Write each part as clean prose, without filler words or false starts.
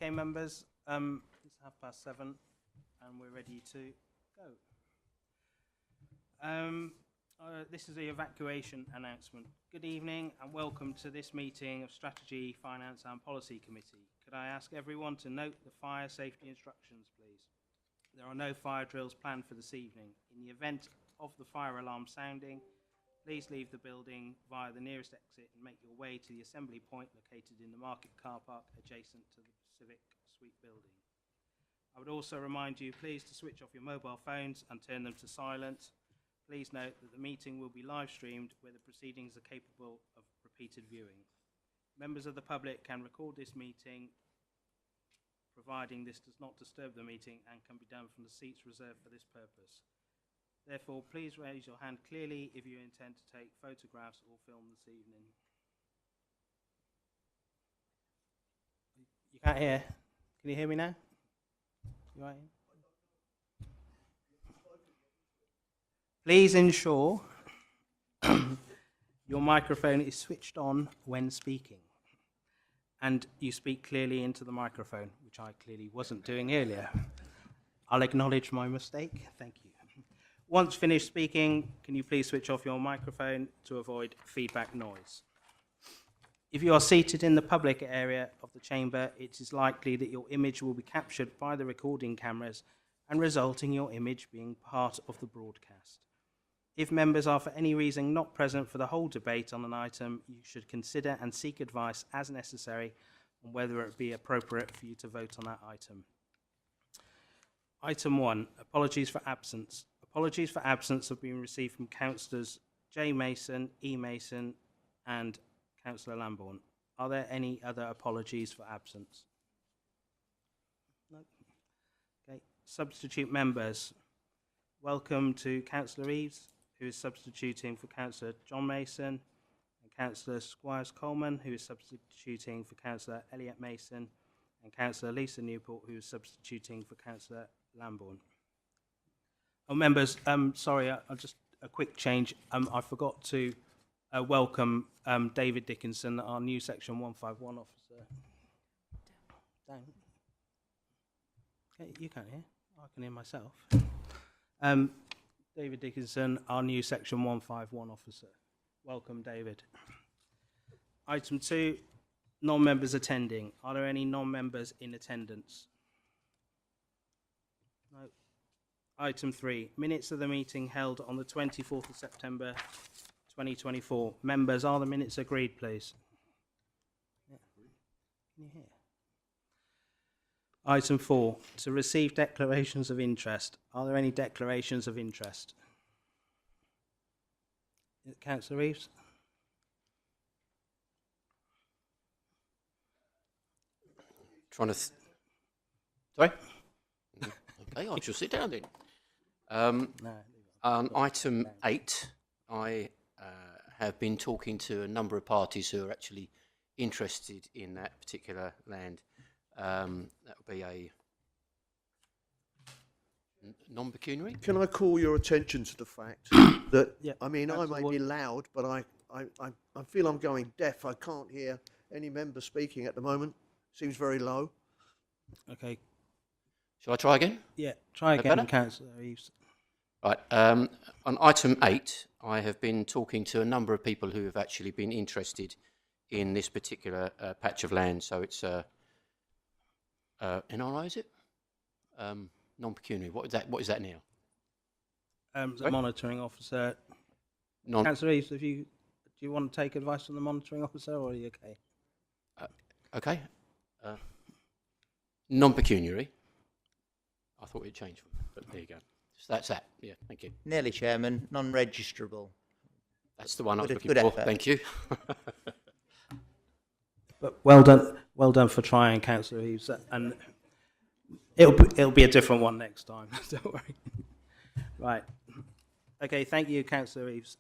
Okay, members, it's 7:30 and we're ready to go. This is the evacuation announcement. Good evening and welcome to this meeting of Strategy, Finance and Policy Committee. Could I ask everyone to note the fire safety instructions, please? There are no fire drills planned for this evening. In the event of the fire alarm sounding, please leave the building via the nearest exit and make your way to the assembly point located in the market car park adjacent to the Civic Suite building. I would also remind you, please, to switch off your mobile phones and turn them to silent. Please note that the meeting will be live streamed where the proceedings are capable of repeated viewing. Members of the public can record this meeting, providing this does not disturb the meeting and can be done from the seats reserved for this purpose. Therefore, please raise your hand clearly if you intend to take photographs or film this evening. You can't hear? Can you hear me now? You right? Please ensure your microphone is switched on when speaking and you speak clearly into the microphone, which I clearly wasn't doing earlier. I'll acknowledge my mistake. Thank you. Once finished speaking, can you please switch off your microphone to avoid feedback noise? If you are seated in the public area of the chamber, it is likely that your image will be captured by the recording cameras and result in your image being part of the broadcast. If members are for any reason not present for the whole debate on an item, you should consider and seek advice as necessary on whether it be appropriate for you to vote on that item. Item 1, apologies for absence. Apologies for absence have been received from Councillors J. Mason, E. Mason and Councillor Lambourne. Are there any other apologies for absence? No. Okay. Substitute members. Welcome to Councillor Eves, who is substituting for Councillor John Mason, and Councillor Squires-Coleman, who is substituting for Councillor Elliot Mason, and Councillor Lisa Newport, who is substituting for Councillor Lambourne. Oh, members, sorry, I'll just a quick change. I forgot to welcome David Dickinson, our new Section 151 officer. Dan. Okay, you can't hear. I can hear myself. David Dickinson, our new Section 151 officer. Welcome, David. Item 2, non-members attending. Are there any non-members in attendance? No. Item 3, minutes of the meeting held on the 24th of September 2024. Members, are the minutes agreed, please? Yeah. Can you hear? Item 4, to receive declarations of interest. Are there any declarations of interest? Councillor Reeves? Sorry? Okay, I shall sit down then. On item 8, I have been talking to a number of parties who are actually interested in that particular land. That would be a non-pecuniary. Can I call your attention to the fact that, Yeah, I mean, I may be loud, but I feel I'm going deaf. I can't hear any member speaking at the moment. Seems very low. Okay. Shall I try again? Yeah, try again, better? Councillor Reeves. Right. On item 8, I have been talking to a number of people who have actually been interested in this particular patch of land. So it's NRI, is it? Non-pecuniary. What is that now? The monitoring officer. Non. Councillor Reeves, do you want to take advice from the monitoring officer, or are you okay? Okay. Non-pecuniary. I thought it changed, but there you go. So that's that. Yeah, thank you. Nearly, Chairman. Non-registrable. That's the one I was looking Good for. effort. Thank you. But well done for trying, Councillor Reeves, and it'll be a different one next time. Don't worry. Right. Okay. Thank you, Councillor Reeves.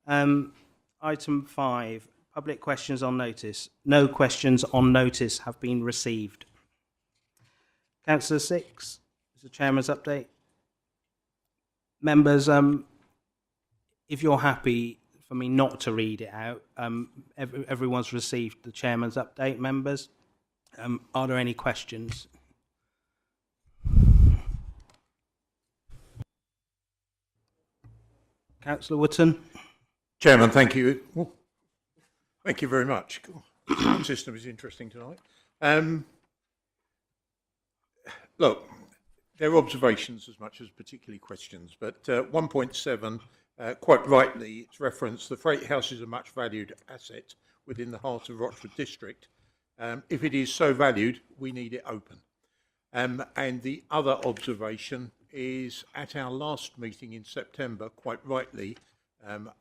Item 5, public questions on notice. No questions on notice have been received. Councillor 6 is the chairman's update. Members, if you're happy for me not to read it out, everyone's received the chairman's update, members. Are there any questions? Councillor Wootton? Chairman, thank you. Oh, thank you very much. The system is interesting tonight. Look, they're observations as much as particularly questions, but 1.7, quite rightly, it's referenced the Freight House is a much valued asset within the heart of Rochford District. If it is so valued, we need it open. And the other observation is at our last meeting in September, quite rightly,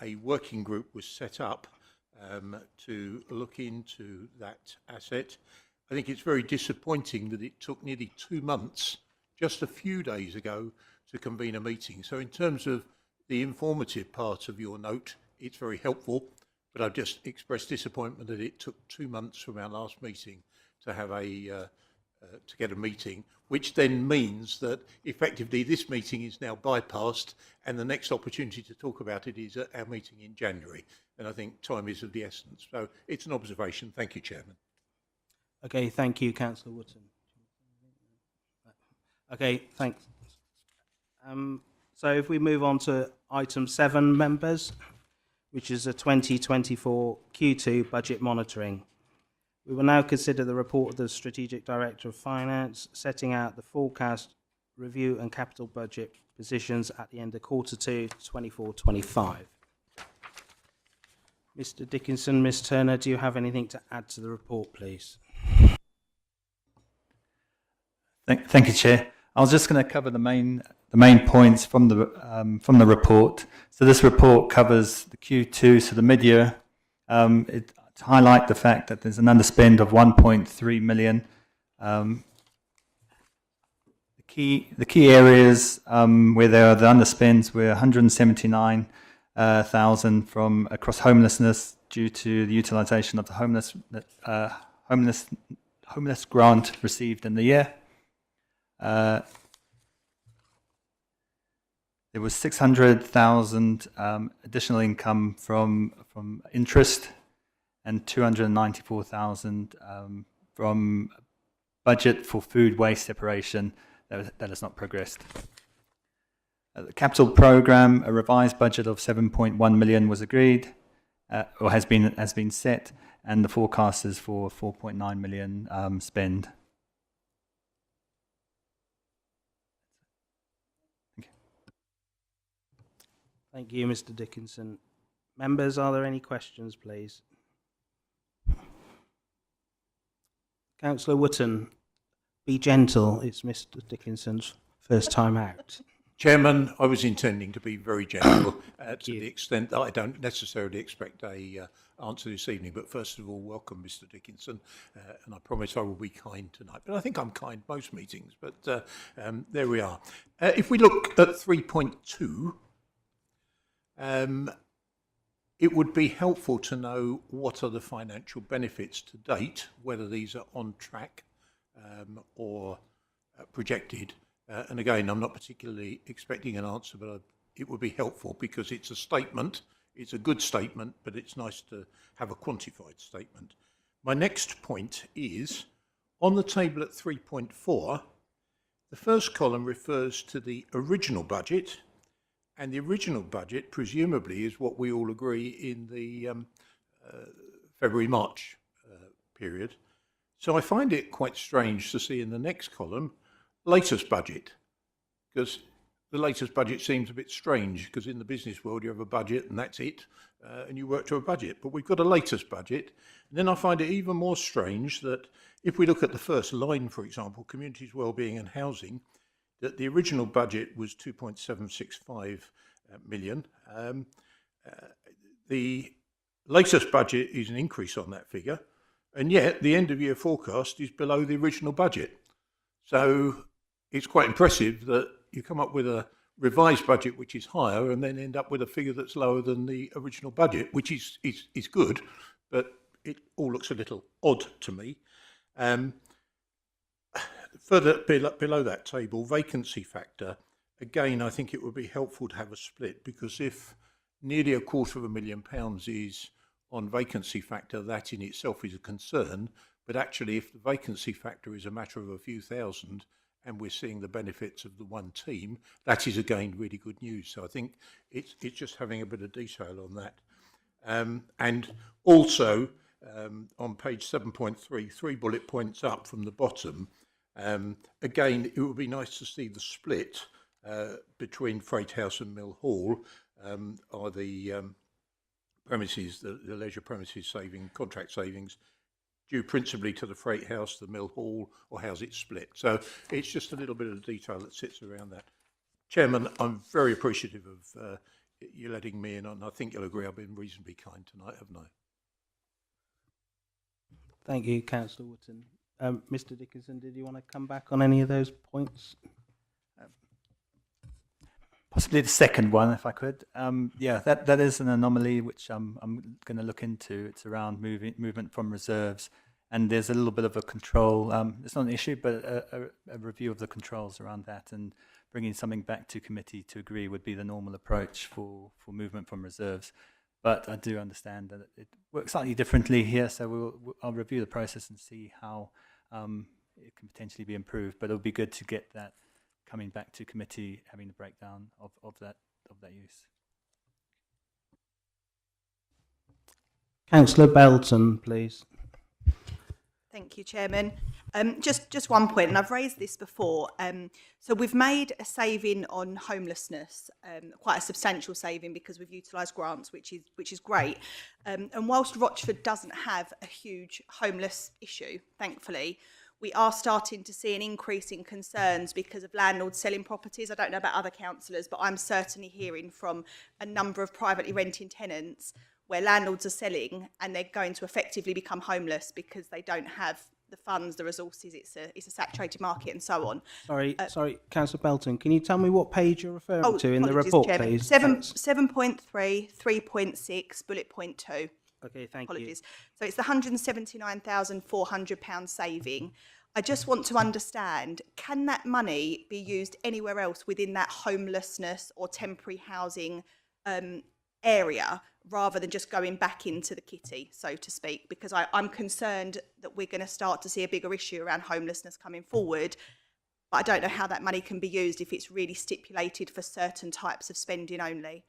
a working group was set up to look into that asset. I think it's very disappointing that it took nearly 2 months, just a few days ago, to convene a meeting. So in terms of the informative part of your note, it's very helpful, but I've just expressed disappointment that it took 2 months from our last meeting to have to get a meeting, which then means that effectively this meeting is now bypassed and the next opportunity to talk about it is at our meeting in January. And I think time is of the essence. So it's an observation. Thank you, Chairman. Okay, thank you, Councillor Wootton. Okay, thanks. So if we move on to item 7, members, which is a 2024 Q2 budget monitoring. We will now consider the report of the Strategic Director of Finance, setting out the forecast, review and capital budget positions at the end of Q2 24-25. Mr. Dickinson, Ms. Turner, do you have anything to add to the report, please? Thank you, Chair. I was just going to cover the main points from the report. So this report covers the Q2, so the mid-year. To highlight the fact that there's an underspend of 1.3 million. The key areas where there are the underspends were 179,000 from across homelessness due to the utilisation of the homeless grant received in the year. There was 600,000 additional income from interest, and 294,000 from budget for food waste separation that has not progressed. The capital programme, a revised budget of 7.1 million was agreed, or has been set, and the forecast is for 4.9 million spend. Thank you, Mr. Dickinson. Members, are there any questions, please? Councillor Wootton, be gentle. It's Mr. Dickinson's first time out. Chairman, I was intending to be very gentle to the extent that I don't necessarily expect a answer this evening. But first of all, welcome, Mr. Dickinson, and I promise I will be kind tonight. But I think I'm kind most meetings. But there we are. If we look at 3.2, it would be helpful to know what are the financial benefits to date, whether these are on track or projected. And again, I'm not particularly expecting an answer, but it would be helpful because it's a statement. It's a good statement, but it's nice to have a quantified statement. My next point is, on the table at 3.4, the first column refers to the original budget, and the original budget presumably is what we all agree in the February-March period. So I find it quite strange to see in the next column latest budget, because the latest budget seems a bit strange, because in the business world you have a budget and that's it, and you work to a budget. But we've got a latest budget. And then I find it even more strange that if we look at the first line, for example, communities, wellbeing and housing, that the original budget was 2.765 million. The latest budget is an increase on that figure, and yet the end of year forecast is below the original budget. So it's quite impressive that you come up with a revised budget which is higher and then end up with a figure that's lower than the original budget, which is good, but it all looks a little odd to me. Further below that table, vacancy factor, again, I think it would be helpful to have a split, because if nearly £250,000 is on vacancy factor, that in itself is a concern. But actually, if the vacancy factor is a matter of a few thousand, and we're seeing the benefits of the one team, that is again really good news. So I think it's just having a bit of detail on that. And also on page 7.3, 3 bullet points up from the bottom, again, it would be nice to see the split between Freight House and Mill Hall, are the premises, the leisure premises contract savings, due principally to the Freight House, the Mill Hall, or how's it split? So it's just a little bit of detail that sits around that. Chairman, I'm very appreciative of you letting me in, and I think you'll agree I've been reasonably kind tonight, haven't I? Thank you, Councillor Wootton. Mr Dickinson, did you want to come back on any of those points? Possibly the second one, if I could. Yeah, that is an anomaly which I'm going to look into. It's around movement from reserves, and there's a little bit of a control. It's not an issue, but a review of the controls around that, and bringing something back to committee to agree would be the normal approach for movement from reserves. But I do understand that it works slightly differently here, so I'll review the process and see how it can potentially be improved. But it'll be good to get that coming back to committee, having the breakdown of that use. Councillor Belton, please. Thank you, Chairman. Just one point, and I've raised this before. So we've made a saving on homelessness, quite a substantial saving because we've utilised grants, which is great. And whilst Rochford doesn't have a huge homeless issue, thankfully, we are starting to see an increase in concerns because of landlords selling properties. I don't know about other councillors, but I'm certainly hearing from a number of privately renting tenants where landlords are selling and they're going to effectively become homeless because they don't have the funds, the resources. It's a saturated market and so on. Sorry, Councillor Belton, can you tell me what page you're referring to in the apologies, report, Chairman. please? 7.3, 3.6, bullet point 2. Okay, thank Apologies. So it's the £179,400 saving. I just want to understand, can that money be used anywhere else within that homelessness or temporary housing area rather than just going back into the kitty, so to speak? Because I'm concerned that we're going to start to see a bigger issue around homelessness coming forward. But I don't know how that money can be used if it's really stipulated for certain types of spending only.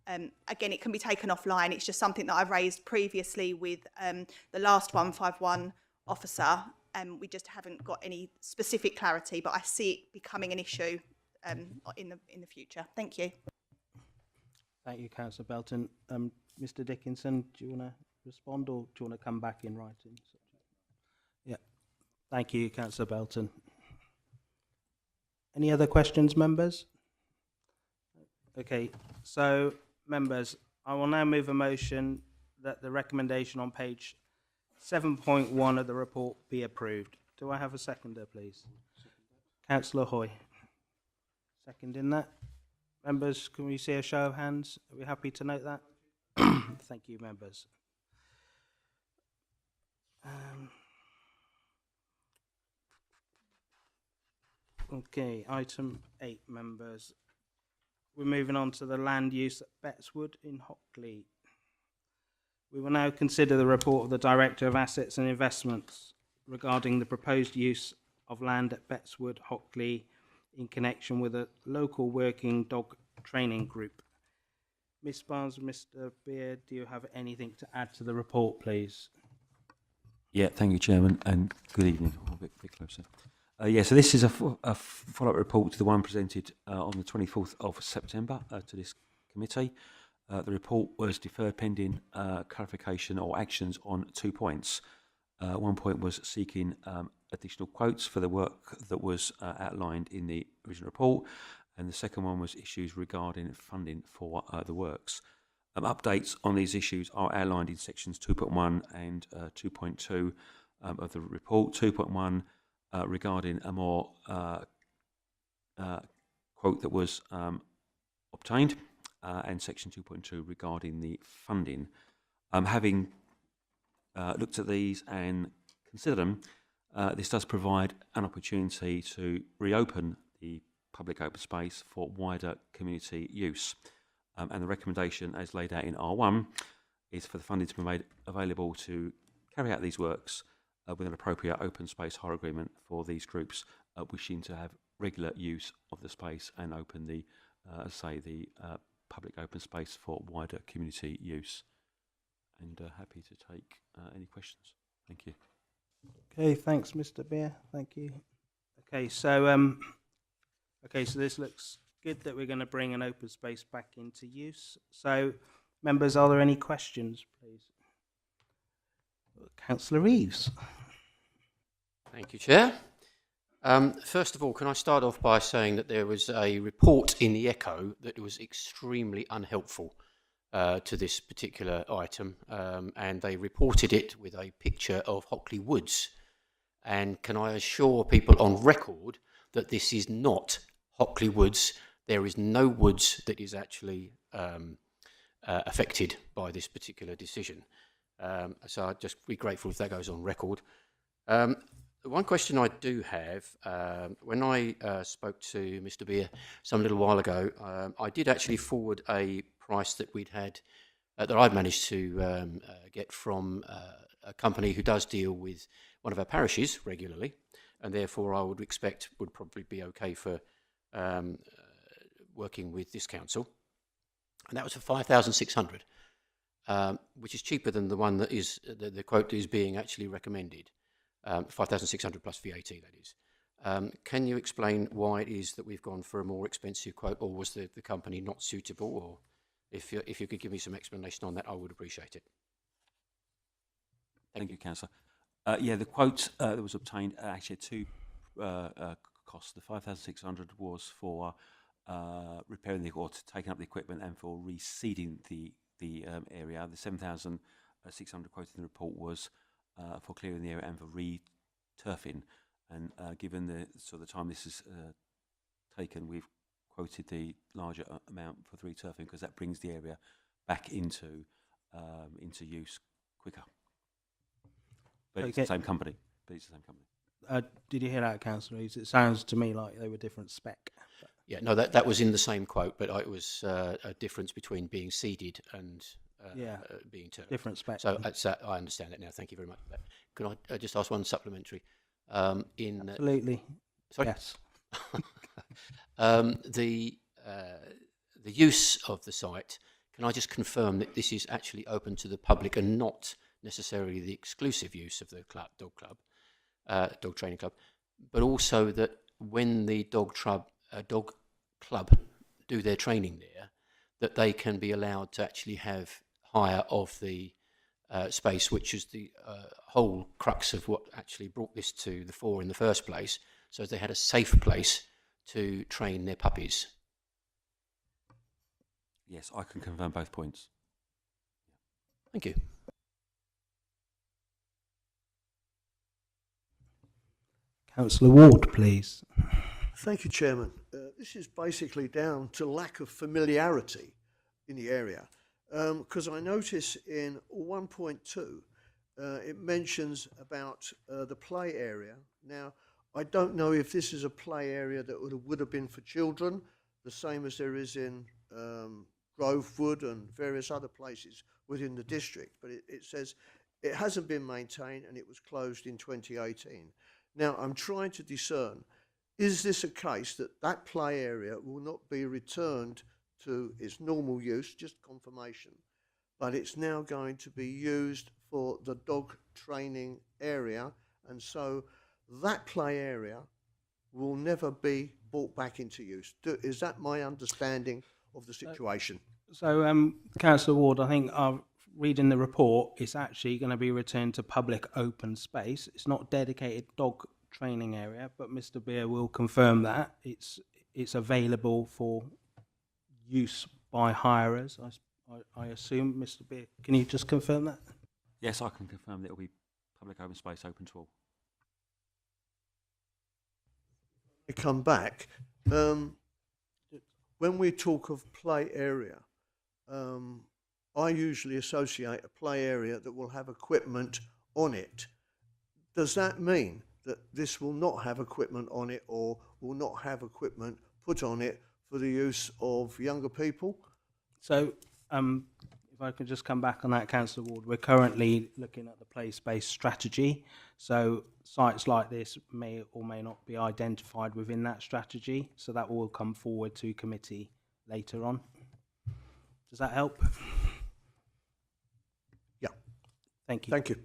Again, it can be taken offline. It's just something that I've raised previously with the last 151 officer, and we just haven't got any specific clarity, but I see it becoming an issue in the future. Thank you. Thank you, Councillor Belton. Mr Dickinson, do you want to respond or do you want to come back in writing? Yeah. Thank you, Councillor Belton. Any other questions, members? Okay, so members, I will now move a motion that the recommendation on page 7.1 of the report be approved. Do I have a seconder, please? Councillor Hoy. Seconding that. Members, can we see a show of hands? Are we happy to note that? Thank you, members. Okay, item 8, members. We're moving on to the land use at Bettswood in Hockley. We will now consider the report of the Director of Assets and Investments regarding the proposed use of land at Bettswood, Hockley, in connection with a local working dog training group. Ms Barnes and Mr Beard, do you have anything to add to the report, please? Yeah, thank you, Chairman, and good evening. A bit closer. Yeah, so this is a follow-up report to the one presented on the 24th of September to this committee. The report was deferred pending clarification or actions on 2 points. One point was seeking additional quotes for the work that was outlined in the original report, and the second one was issues regarding funding for the works. Updates on these issues are outlined in sections 2.1 and 2.2 of the report. 2.1 regarding a more quote that was obtained, and section 2.2 regarding the funding. Having looked at these and considered them, this does provide an opportunity to reopen the public open space for wider community use. And the recommendation, as laid out in R1, is for the funding to be made available to carry out these works with an appropriate open space hire agreement for these groups wishing to have regular use of the space and open the, the public open space for wider community use. And happy to take any questions. Thank you. Okay, thanks, Mr. Beer. Thank you. Okay, so so this looks good that we're going to bring an open space back into use. So, members, are there any questions, please? Councillor Reeves. Thank you, Chair. First of all, can I start off by saying that there was a report in the Echo that was extremely unhelpful to this particular item, and they reported it with a picture of Hockley Woods. And can I assure people on record that this is not Hockley Woods? There is no woods that is actually affected by this particular decision. So I'd just be grateful if that goes on record. One question I do have, when I spoke to Mr. Beer some little while ago, I did actually forward a price that we'd had, that I'd managed to get from a company who does deal with one of our parishes regularly, and therefore I would expect would probably be okay for working with this council. And that was for 5,600, which is cheaper than the one that is, the quote that is being actually recommended. 5,600 plus VAT, that is. Can you explain why it is that we've gone for a more expensive quote, or was the company not suitable? Or if you could give me some explanation on that, I would appreciate it. Thank you, Councillor. Yeah, the quote that was obtained actually had two costs. The 5,600 was for repairing or taking up the equipment and for reseeding the area. The 7,600 quoted in the report was for clearing the area and for re-turfing. And given the sort of time this is taken, we've quoted the larger amount for the re-turfing because that brings the area back into use quicker. But it's the same company. Did you hear that, Councillor Reeves? It sounds to me like they were different spec. Yeah, no, that was in the same quote, but it was a difference between being seeded and being turned. Different spec. So I understand that now. Thank you very much for that. Can I just ask one supplementary? Absolutely. Sorry? Yes. The use of the site, can I just confirm that this is actually open to the public and not necessarily the exclusive use of the dog training club, but also that when the dog club do their training there, that they can be allowed to actually have hire of the space, which is the whole crux of what actually brought this to the fore in the first place. So they had a safe place to train their puppies. Yes, I can confirm both points. Thank you. Councillor Ward, please. Thank you, Chairman. This is basically down to lack of familiarity in the area, because I notice in 1.2 it mentions about the play area. Now, I don't know if this is a play area that would have been for children, the same as there is in Grovewood and various other places within the district, but it says it hasn't been maintained and it was closed in 2018. Now, I'm trying to discern, is this a case that that play area will not be returned to its normal use, just confirmation, but it's now going to be used for the dog training area, and so that play area will never be brought back into use? Is that my understanding of the situation? So, Councillor Ward, I think reading the report, it's actually going to be returned to public open space. It's not dedicated dog training area, but Mr. Beer will confirm that it's available for use by hirers. I assume, Mr. Beer, can you just confirm that? Yes, I can confirm that it will be public open space open to all. To come back, when we talk of play area, I usually associate a play area that will have equipment on it. Does that mean that this will not have equipment on it, or will not have equipment put on it for the use of younger people? So, if I can just come back on that, Councillor Ward, we're currently looking at the place-based strategy. So sites like this may or may not be identified within that strategy. So that will come forward to committee later on. Does that help? Yeah. Thank you. Thank you.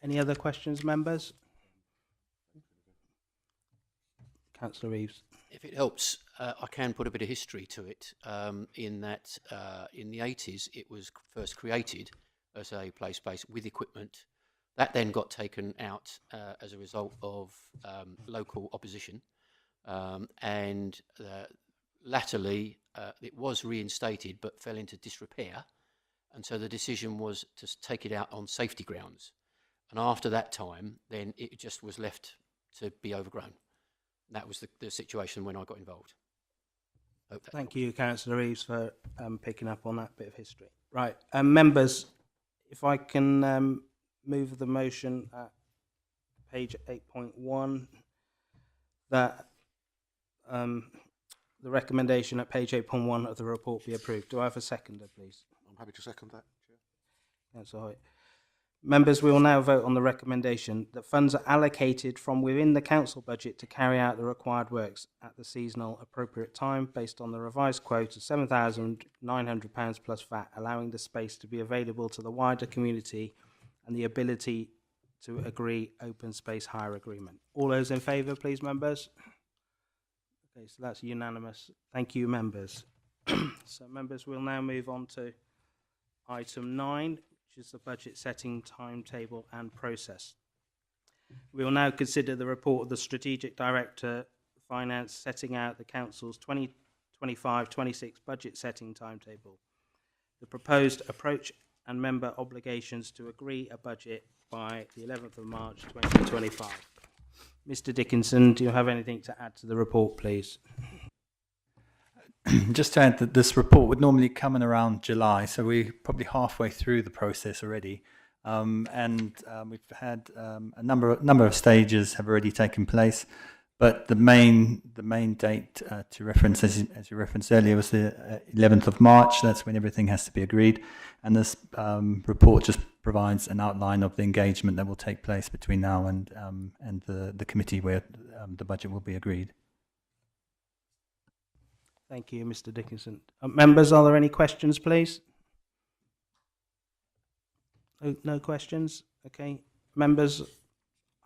Any other questions, members? Councillor Reeves. If it helps, I can put a bit of history to it, in that in the 80s it was first created as a place base with equipment. That then got taken out as a result of local opposition, and latterly it was reinstated but fell into disrepair, and so the decision was to take it out on safety grounds. And after that time, then it just was left to be overgrown. That was the situation when I got involved. Hope that Thank helps. you, Councillor Reeves, for picking up on that bit of history. Right, members, if I can move the motion at page 8.1, that the recommendation at page 8.1 of the report be approved. Do I have a seconder, please? I'm happy to second that, Chair. Councillor Hoyt. Members, we will now vote on the recommendation that funds are allocated from within the council budget to carry out the required works at the seasonal appropriate time based on the revised quote of £7,900 plus VAT, allowing the space to be available to the wider community and the ability to agree open space hire agreement. All those in favour, please, members? Okay, so that's unanimous. Thank you, members. So, members, we'll now move on to item 9, which is the budget setting timetable and process. We will now consider the report of the Strategic Director Finance setting out the Council's 2025-26 budget setting timetable, the proposed approach and member obligations to agree a budget by the 11th of March 2025. Mr. Dickinson, do you have anything to add to the report, please? Just to add that this report would normally come in around July, so we're probably halfway through the process already, and we've had a number of stages have already taken place, but the main date to reference, as you referenced earlier, was the 11th of March. That's when everything has to be agreed, and this report just provides an outline of the engagement that will take place between now and the committee where the budget will be agreed. Thank you, Mr. Dickinson. Members, are there any questions, please? No questions? Okay. Members,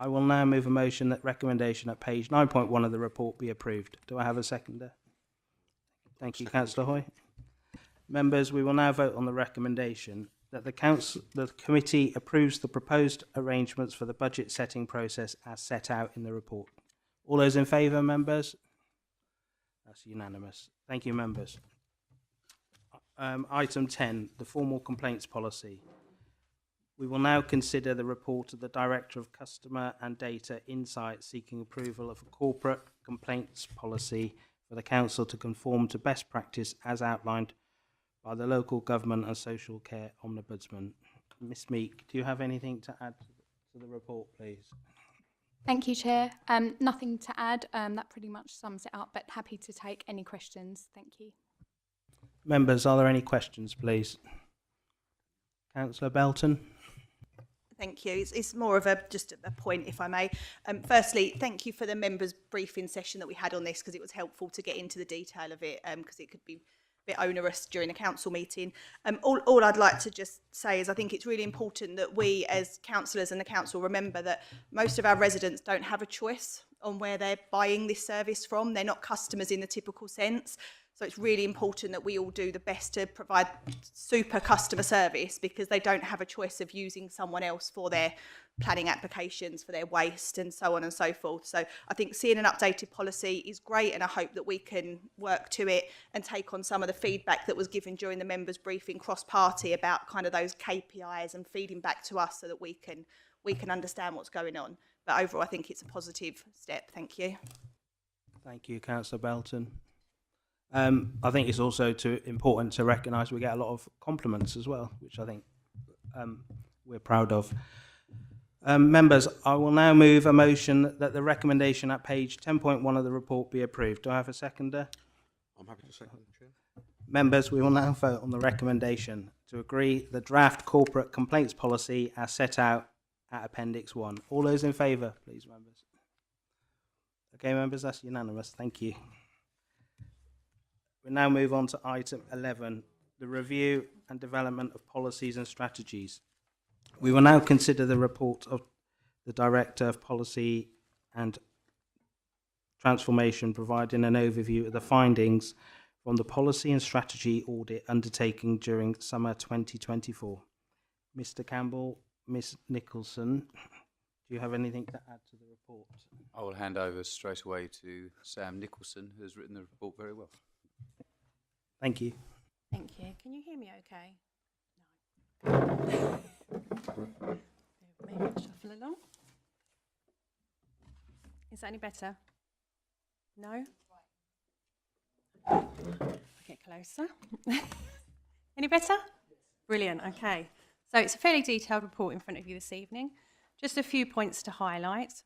I will now move a motion that recommendation at page 9.1 of the report be approved. Do I have a seconder? Thank you, Councillor Hoy. Members, we will now vote on the recommendation that the committee approves the proposed arrangements for the budget setting process as set out in the report. All those in favour, members? That's unanimous. Thank you, members. Item 10, the formal complaints policy. We will now consider the report of the Director of Customer and Data Insight seeking approval of a corporate complaints policy for the Council to conform to best practice as outlined by the Local Government and Social Care Ombudsman. Ms Meek, do you have anything to add to the report, please? Thank you, Chair. Nothing to add. That pretty much sums it up, but happy to take any questions. Thank you. Members, are there any questions, please? Councillor Belton. Thank you. It's more of just a point, if I may. Firstly, thank you for the members' briefing session that we had on this, because it was helpful to get into the detail of it, because it could be bit onerous during a council meeting. All I'd like to just say is I think it's really important that we as councillors and the council remember that most of our residents don't have a choice on where they're buying this service from. They're not customers in the typical sense. So it's really important that we all do the best to provide super customer service, because they don't have a choice of using someone else for their planning applications, for their waste and so on and so forth. So I think seeing an updated policy is great, and I hope that we can work to it and take on some of the feedback that was given during the members' briefing cross-party about kind of those KPIs and feeding back to us so that we can understand what's going on. But overall, I think it's a positive step. Thank you. Thank you, Councillor Belton. I think it's also important to recognise we get a lot of compliments as well, which I think we're proud of. Members, I will now move a motion that the recommendation at page 10.1 of the report be approved. Do I have a seconder? I'm happy to second, Chair. Members, we will now vote on the recommendation to agree the draft corporate complaints policy as set out at Appendix 1. All those in favour, please, members. Okay, members, that's unanimous. Thank you. We now move on to item 11, the review and development of policies and strategies. We will now consider the report of the Director of Policy and Transformation, providing an overview of the findings from the policy and strategy audit undertaken during summer 2024. Mr. Campbell, Ms. Nicholson, do you have anything to add to the report? I will hand over straight away to Sam Nicholson, who has written the report very well. Thank you. Thank you. Can you hear me okay? No. Maybe shuffle along. Is that any better? No? I'll get closer. Any better? Brilliant, okay. So it's a fairly detailed report in front of you this evening. Just a few points to highlight.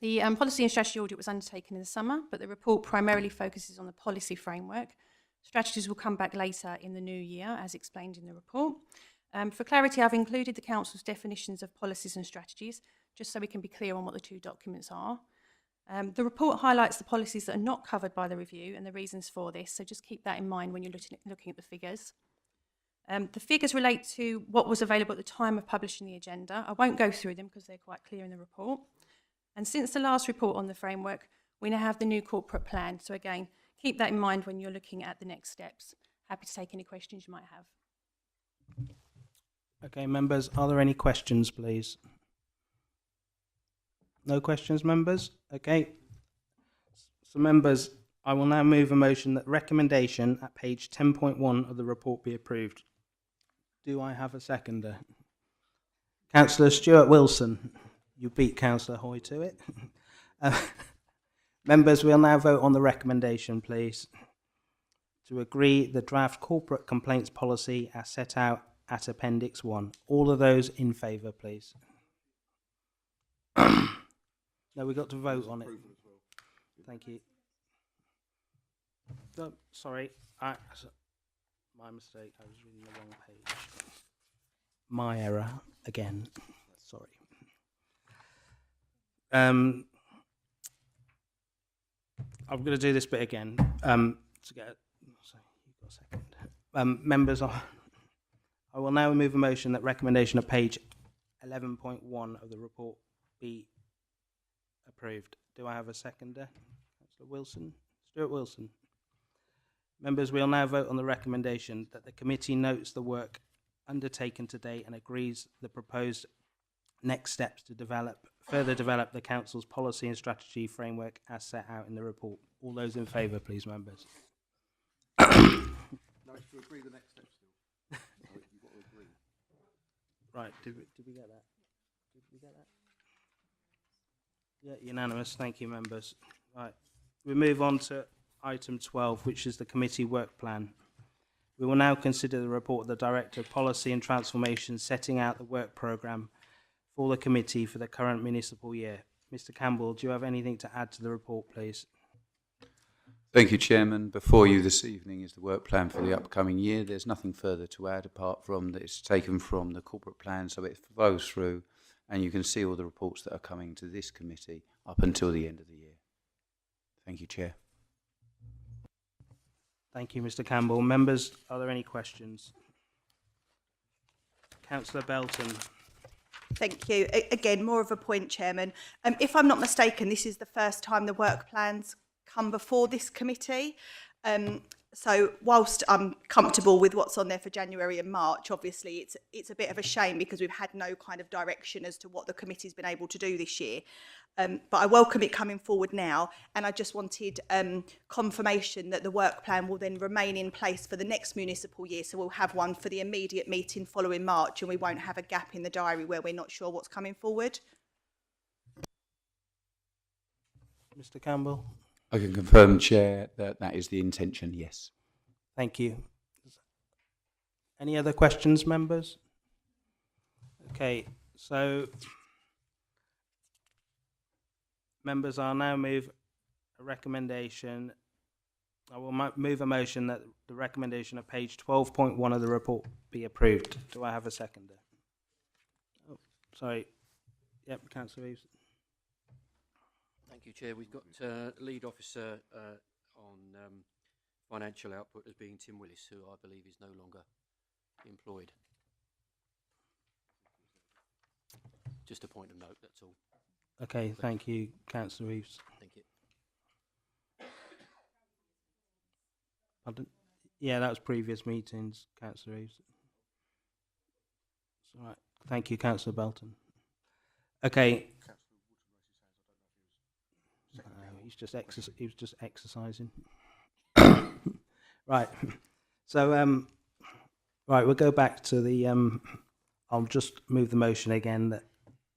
The policy and strategy audit was undertaken in the summer, but the report primarily focuses on the policy framework. Strategies will come back later in the new year, as explained in the report. For clarity, I've included the Council's definitions of policies and strategies, just so we can be clear on what the two documents are. The report highlights the policies that are not covered by the review and the reasons for this, so just keep that in mind when you're looking at the figures. The figures relate to what was available at the time of publishing the agenda. I won't go through them because they're quite clear in the report. And since the last report on the framework, we now have the new corporate plan. So again, keep that in mind when you're looking at the next steps. Happy to take any questions you might have. Okay, members, are there any questions, please? No questions, members? Okay. So, members, I will now move a motion that recommendation at page 10.1 of the report be approved. Do I have a seconder? Councillor Stuart Wilson. You beat Councillor Hoy to it. Members, we'll now vote on the recommendation, please, to agree the draft corporate complaints policy as set out at Appendix 1. All of those in favour, please. No, we've got to vote on it. Thank you. Oh, sorry, my mistake. I was reading the wrong page. My error again. Sorry. I'm going to do this bit again. To get. Sorry, you've got a second. Members, I will now move a motion that recommendation of page 11.1 of the report be approved. Do I have a seconder? Councillor Wilson, Stuart Wilson. Members, we'll now vote on the recommendation that the committee notes the work undertaken to date and agrees the proposed next steps to further develop the Council's policy and strategy framework as set out in the report. All those in favour, please, members. No, it's to agree the next step still. You've got to agree. Right, did we get that? Did we get that? Yeah, unanimous. Thank you, members. Right, we move on to item 12, which is the committee work plan. We will now consider the report of the Director of Policy and Transformation setting out the work programme for the committee for the current municipal year. Mr. Campbell, do you have anything to add to the report, please? Thank you, Chairman. Before you this evening is the work plan for the upcoming year. There's nothing further to add apart from that it's taken from the corporate plan, so it flows through, and you can see all the reports that are coming to this committee up until the end of the year. Thank you, Chair. Thank you, Mr. Campbell. Members, are there any questions? Councillor Belton. Thank you. Again, more of a point, Chairman. If I'm not mistaken, this is the first time the work plans come before this committee. So whilst I'm comfortable with what's on there for January and March, obviously it's a bit of a shame because we've had no kind of direction as to what the committee's been able to do this year. But I welcome it coming forward now, and I just wanted confirmation that the work plan will then remain in place for the next municipal year. So we'll have one for the immediate meeting following March, and we won't have a gap in the diary where we're not sure what's coming forward. Mr. Campbell. I can confirm, Chair, that that is the intention, yes. Thank you. Any other questions, members? Okay, so Members, I'll now move a recommendation. I will move a motion that the recommendation at page 12.1 of the report be approved. Do I have a seconder? Oh, sorry. Yep, Councillor Reeves. Thank you, Chair. We've got lead officer on financial output as being Tim Willis, who I believe is no longer employed. Just a point of note, that's all. Okay, thank you, Councillor Reeves. Thank you. Pardon? Yeah, that was previous meetings, Councillor Reeves. It's all right. Thank you, Councillor Belton. Okay. No, he was just exercising. Right. So, right, we'll go back to the. I'll just move the motion again that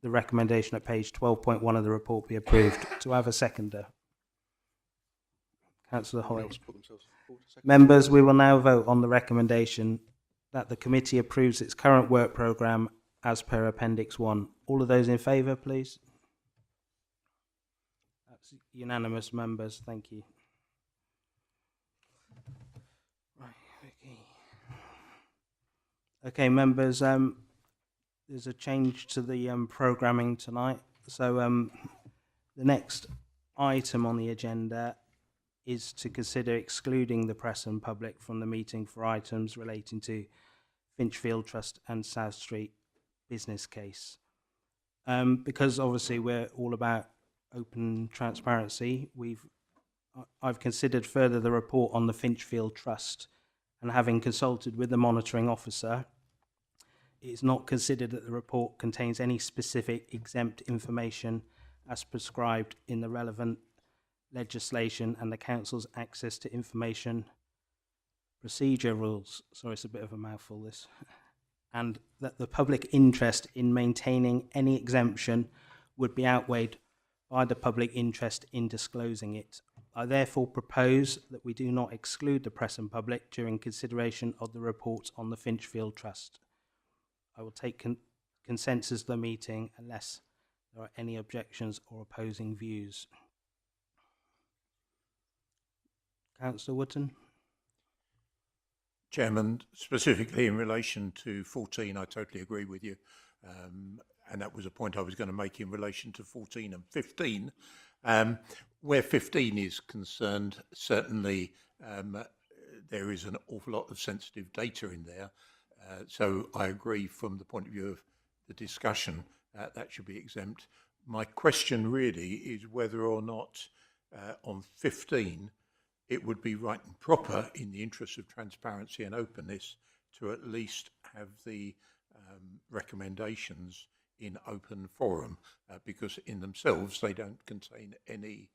the recommendation at page 12.1 of the report be approved. To have a seconder. Councillor Hoyt. Members, we will now vote on the recommendation that the committee approves its current work programme as per Appendix 1. All of those in favour, please. That's unanimous, members. Thank you. Right, okay. Okay, members, there's a change to the programming tonight. So the next item on the agenda is to consider excluding the press and public from the meeting for items relating to Finchfield Trust and South Street business case. Because obviously we're all about open transparency, I've considered further the report on the Finchfield Trust, and having consulted with the monitoring officer, it is not considered that the report contains any specific exempt information as prescribed in the relevant legislation and the Council's access to information procedure rules. Sorry, it's a bit of a mouthful, this. And that the public interest in maintaining any exemption would be outweighed by the public interest in disclosing it. I therefore propose that we do not exclude the press and public during consideration of the report on the Finchfield Trust. I will take consensus of the meeting unless there are any objections or opposing views. Councillor Wootton. Chairman, specifically in relation to 14, I totally agree with you. And that was a point I was going to make in relation to 14 and 15. Where 15 is concerned, certainly there is an awful lot of sensitive data in there. So I agree from the point of view of the discussion, that should be exempt. My question really is whether or not on 15, it would be right and proper in the interest of transparency and openness to at least have the recommendations in open forum, because in themselves they don't contain any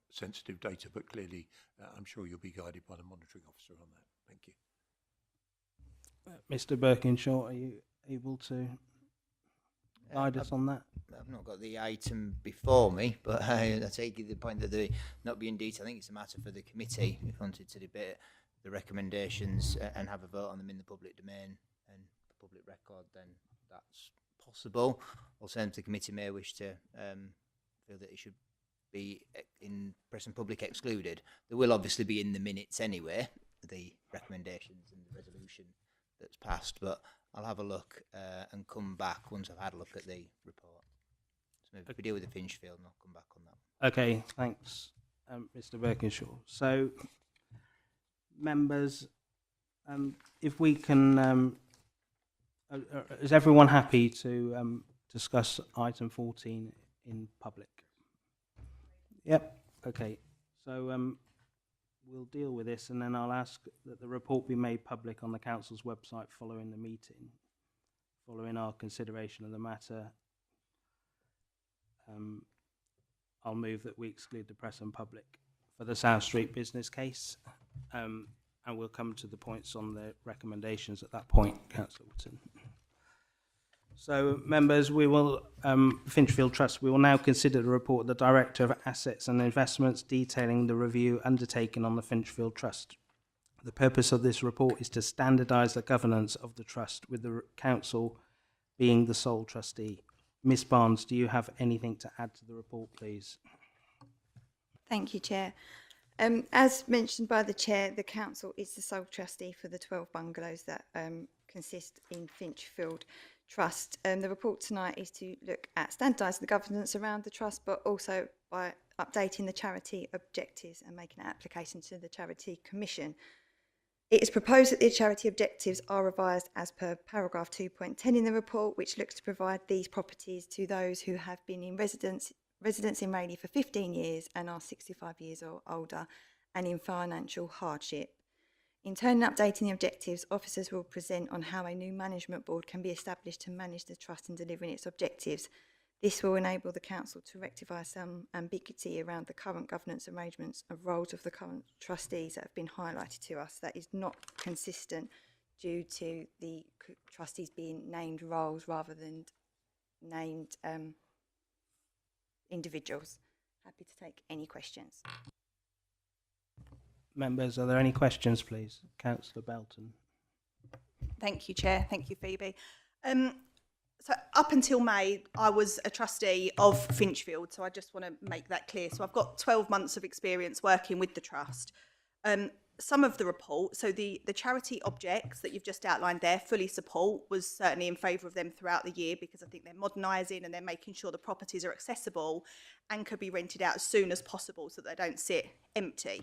sensitive data, but clearly I'm sure you'll be guided by the monitoring officer on that. Thank you. Mr. Birkinshaw, are you able to guide us on that? I've not got the item before me, but I take the point that they not be in detail. I think it's a matter for the committee if wanted to debate the recommendations and have a vote on them in the public domain and the public record, then that's possible. Alternatively, the committee may wish to feel that it should be in press and public excluded. There will obviously be in the minutes anyway, the recommendations and the resolution that's passed, but I'll have a look and come back once I've had a look at the report. So maybe if we deal with the Finchfield and I'll come back on that. Okay, thanks, Mr. Birkinshaw. So, members, if we can, is everyone happy to discuss item 14 in public? Yep, okay. So we'll deal with this, and then I'll ask that the report be made public on the Council's website following the meeting, following our consideration of the matter. I'll move that we exclude the press and public for the South Street business case, and we'll come to the points on the recommendations at that point, Councillor Wootton. So, members, we will, Finchfield Trust, we will now consider the report of the Director of Assets and Investments detailing the review undertaken on the Finchfield Trust. The purpose of this report is to standardise the governance of the Trust, with the Council being the sole trustee. Ms Barnes, do you have anything to add to the report, please? Thank you, Chair. As mentioned by the Chair, the Council is the sole trustee for the 12 bungalows that consist in Finchfield Trust. The report tonight is to look at standardising the governance around the Trust, but also by updating the charity objectives and making an application to the Charity Commission. It is proposed that the charity objectives are revised as per paragraph 2.10 in the report, which looks to provide these properties to those who have been in residence in Rayleigh for 15 years and are 65 years or older and in financial hardship. In turn, updating the objectives, officers will present on how a new management board can be established to manage the Trust in delivering its objectives. This will enable the Council to rectify some ambiguity around the current governance arrangements and roles of the current trustees that have been highlighted to us. That is not consistent due to the trustees being named roles rather than named individuals. Happy to take any questions. Members, are there any questions, please? Councillor Belton. Thank you, Chair. Thank you, Phoebe. So up until May, I was a trustee of Finchfield, so I just want to make that clear. So I've got 12 months of experience working with the Trust. Some of the report, so the charity objects that you've just outlined there, fully support, was certainly in favour of them throughout the year because I think they're modernising and they're making sure the properties are accessible and could be rented out as soon as possible so that they don't sit empty.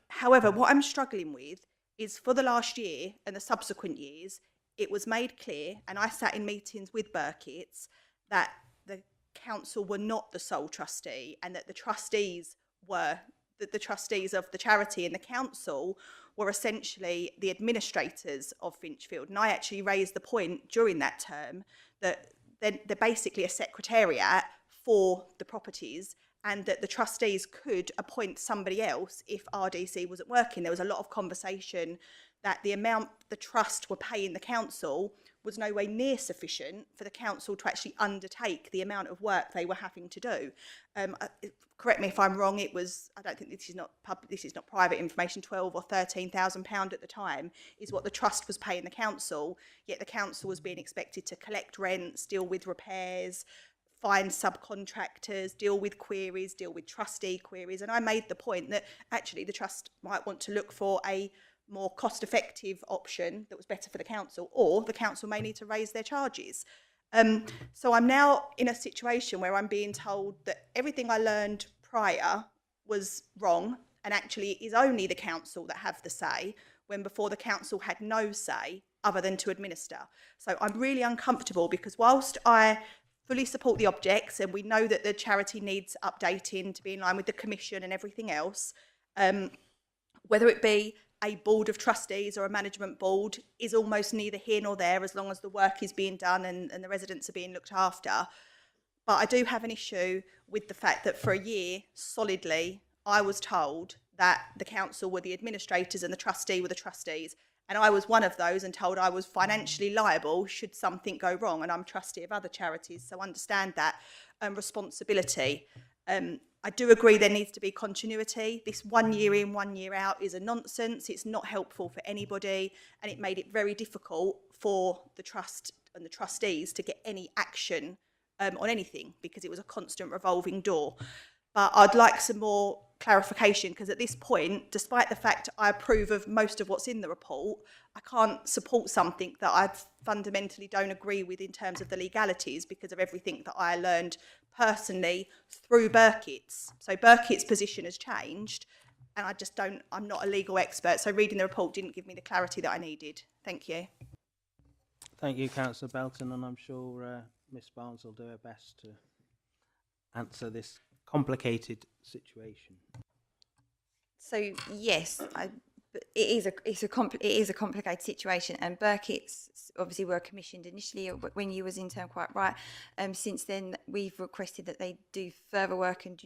However, what I'm struggling with is for the last year and the subsequent years, it was made clear, and I sat in meetings with Burkitt's, that the council were not the sole trustee and that the trustees were, that the trustees of the charity and the council were essentially the administrators of Finchfield. And I actually raised the point during that term that they're basically a secretariat for the properties and that the trustees could appoint somebody else if RDC wasn't working. There was a lot of conversation that the amount the trust were paying the council was no way near sufficient for the council to actually undertake the amount of work they were having to do. Correct me if I'm wrong, it was, I don't think this is not public, this is not private information, £12,000 or £13,000 at the time is what the trust was paying the council, yet the council was being expected to collect rents, deal with repairs, find subcontractors, deal with queries, deal with trustee queries. And I made the point that actually the trust might want to look for a more cost-effective option that was better for the council, or the council may need to raise their charges. So I'm now in a situation where I'm being told that everything I learned prior was wrong and actually it is only the council that have the say, when before the council had no say other than to administer. So I'm really uncomfortable because whilst I fully support the objects and we know that the charity needs updating to be in line with the commission and everything else, whether it be a board of trustees or a management board is almost neither here nor there as long as the work is being done and the residents are being looked after. But I do have an issue with the fact that for a year, solidly, I was told that the council were the administrators and the trustee were the trustees. And I was one of those and told I was financially liable should something go wrong. And I'm trustee of other charities, so understand that responsibility. I do agree there needs to be continuity. This 1 year in, 1 year out is a nonsense. It's not helpful for anybody, and it made it very difficult for the trust and the trustees to get any action on anything because it was a constant revolving door. But I'd like some more clarification because at this point, despite the fact I approve of most of what's in the report, I can't support something that I fundamentally don't agree with in terms of the legalities because of everything that I learned personally through Burkitt's. So Burkitt's position has changed and I just don't, I'm not a legal expert, so reading the report didn't give me the clarity that I needed. Thank you. Thank you, Councillor Belton, and I'm sure Miss Barnes will do her best to answer this complicated situation. So yes, it is a complicated situation, and Burkitt's obviously were commissioned initially when you was in term, quite right. Since then, we've requested that they do further work and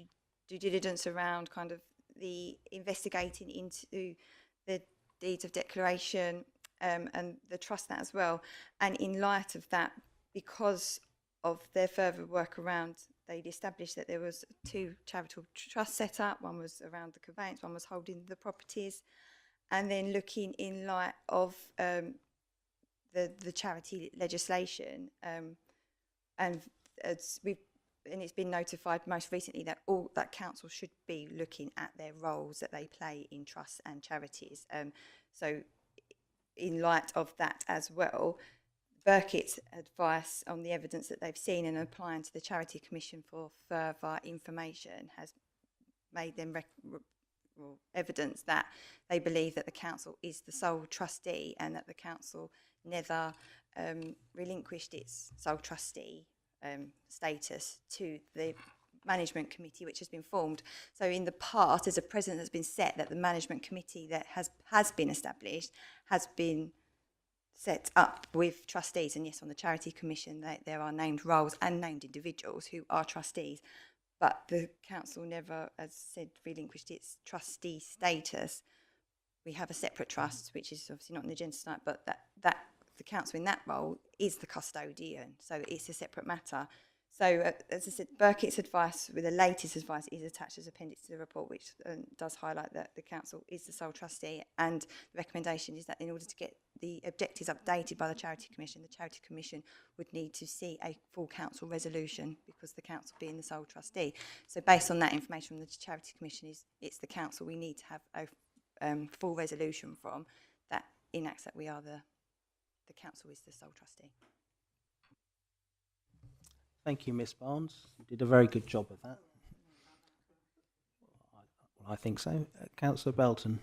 due diligence around kind of the investigating into the deeds of declaration and the trust that as well. And in light of that, because of their further work around, they'd established that there was 2 charitable trusts set up. One was around the conveyance, one was holding the properties. And then looking in light of the charity legislation and it's been notified most recently that council should be looking at their roles that they play in trusts and charities. So, in light of that as well, Burkitt's advice on the evidence that they've seen and applying to the Charity Commission for further information has made them evidence that they believe that the council is the sole trustee and that the council never relinquished its sole trustee status to the management committee which has been formed. So in the past, there's a precedent that's been set that the management committee that has been established has been set up with trustees, and yes, on the Charity Commission there are named roles and named individuals who are trustees, but the council never, as said, relinquished its trustee status. We have a separate trust, which is obviously not on the agenda tonight, but that the council in that role is the custodian, so it's a separate matter. So, as I said, Burkitt's advice, with the latest advice, is attached as appendix to the report, which does highlight that the council is the sole trustee, and the recommendation is that in order to get the objectives updated by the Charity Commission would need to see a full council resolution, because the council being the sole trustee. So, based on that information from the Charity Commission, it's the council we need to have a full resolution from that enacts that we are the council is the sole trustee. Thank you, Miss Barnes. You did a very good job of that. Well, I think so. Councillor Belton.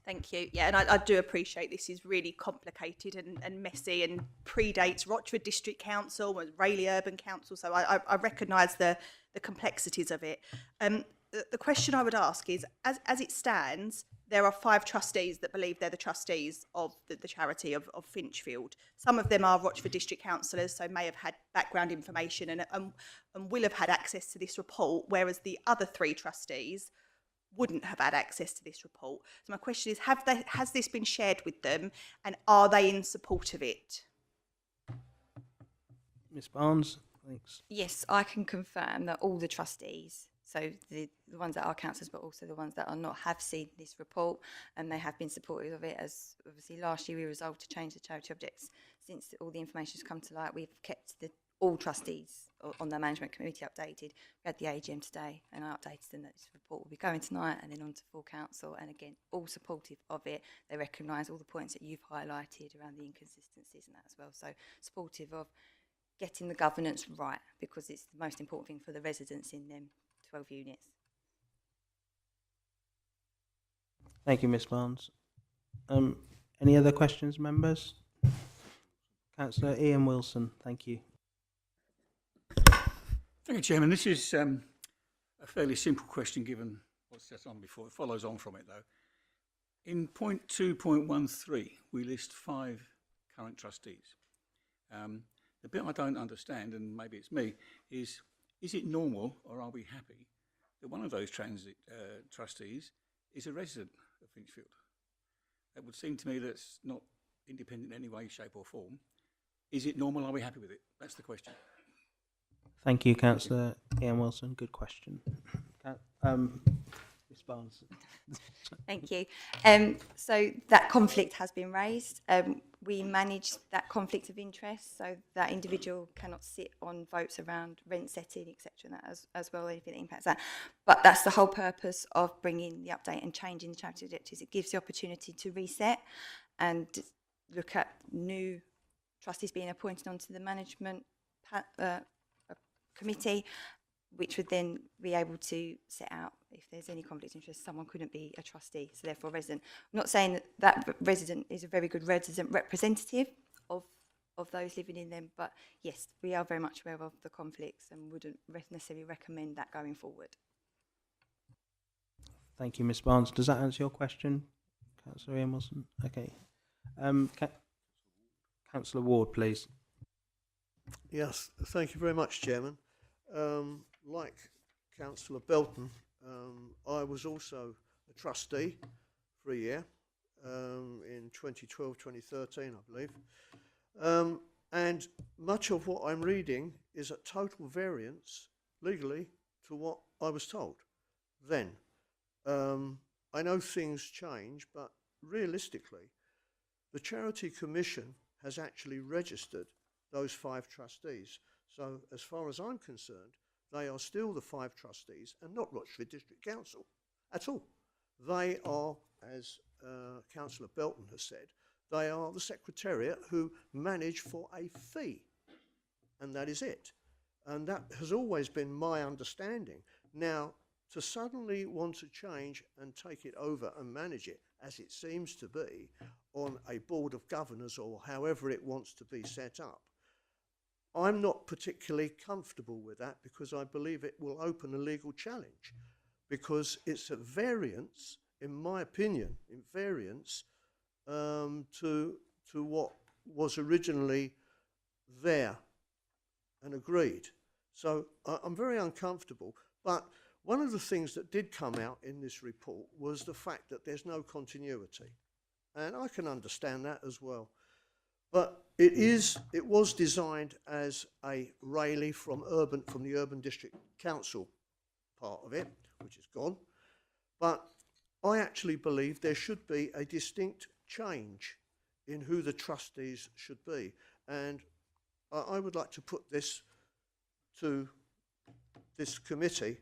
Thank you. Yeah, and I do appreciate this is really complicated and messy and predates Rochford District Council and Rayleigh Urban Council, so I recognise the complexities of it. The question I would ask is, as it stands, there are 5 trustees that believe they're the trustees of the charity of Finchfield. Some of them are Rochford District councillors, so may have had background information and will have had access to this report, whereas the other 3 trustees wouldn't have had access to this report. So my question is, has this been shared with them, and are they in support of it? Miss Barnes, thanks. Yes, I can confirm that all the trustees, so the ones that are councillors but also the ones that are not, have seen this report, and they have been supportive of it. As obviously last year we resolved to change the charity objects. Since all the information has come to light, we've kept all trustees on the management committee updated. We had the AGM today and I updated them that this report will be going tonight and then on to full council, and again all supportive of it. They recognise all the points that you've highlighted around the inconsistencies and that as well, so supportive of getting the governance right, because it's the most important thing for the residents in them 12 units. Thank you, Miss Barnes. Any other questions, members? Councillor Ian Wilson, thank you. Thank you, Chairman. This is a fairly simple question given what's set on before. It follows on from it, though. In point 2.13, we list 5 current trustees. The bit I don't understand, and maybe it's me, is it normal, or are we happy, that one of those trustees is a resident of Finchfield? It would seem to me that's not independent in any way, shape or form. Is it normal? Are we happy with it? That's the question. Thank you, Councillor Ian Wilson. Good question. Miss Barnes. Thank you. So that conflict has been raised. We manage that conflict of interest, so that individual cannot sit on votes around rent setting, etc., and that as well, anything that impacts that. But that's the whole purpose of bringing the update and changing the charity objectives. It gives the opportunity to reset and look at new trustees being appointed onto the management committee, which would then be able to set out if there's any conflict of interest. Someone couldn't be a trustee, so therefore a resident. I'm not saying that resident is a very good resident representative of those living in them, but yes, we are very much aware of the conflicts and wouldn't necessarily recommend that going forward. Thank you, Miss Barnes. Does that answer your question, Councillor Ian Wilson? Okay. Councillor Ward, please. Yes, thank you very much, Chairman. Like Councillor Belton, I was also a trustee for a year in 2012-2013, I believe. And much of what I'm reading is at total variance legally to what I was told then. I know things change, but realistically, the Charity Commission has actually registered those 5 trustees. So as far as I'm concerned, they are still the 5 trustees and not Rochford District Council at all. They are, as Councillor Belton has said, they are the Secretariat who manage for a fee, and that is it. And that has always been my understanding. Now, to suddenly want to change and take it over and manage it, as it seems to be, on a board of governors or however it wants to be set up, I'm not particularly comfortable with that, because I believe it will open a legal challenge, because it's at variance, in my opinion, to what was originally there and agreed. So I'm very uncomfortable. But one of the things that did come out in this report was the fact that there's no continuity. And I can understand that as well. But it was designed as a Rayleigh from the Urban District Council part of it, which is gone. But I actually believe there should be a distinct change in who the trustees should be. And I would like to put this to this committee,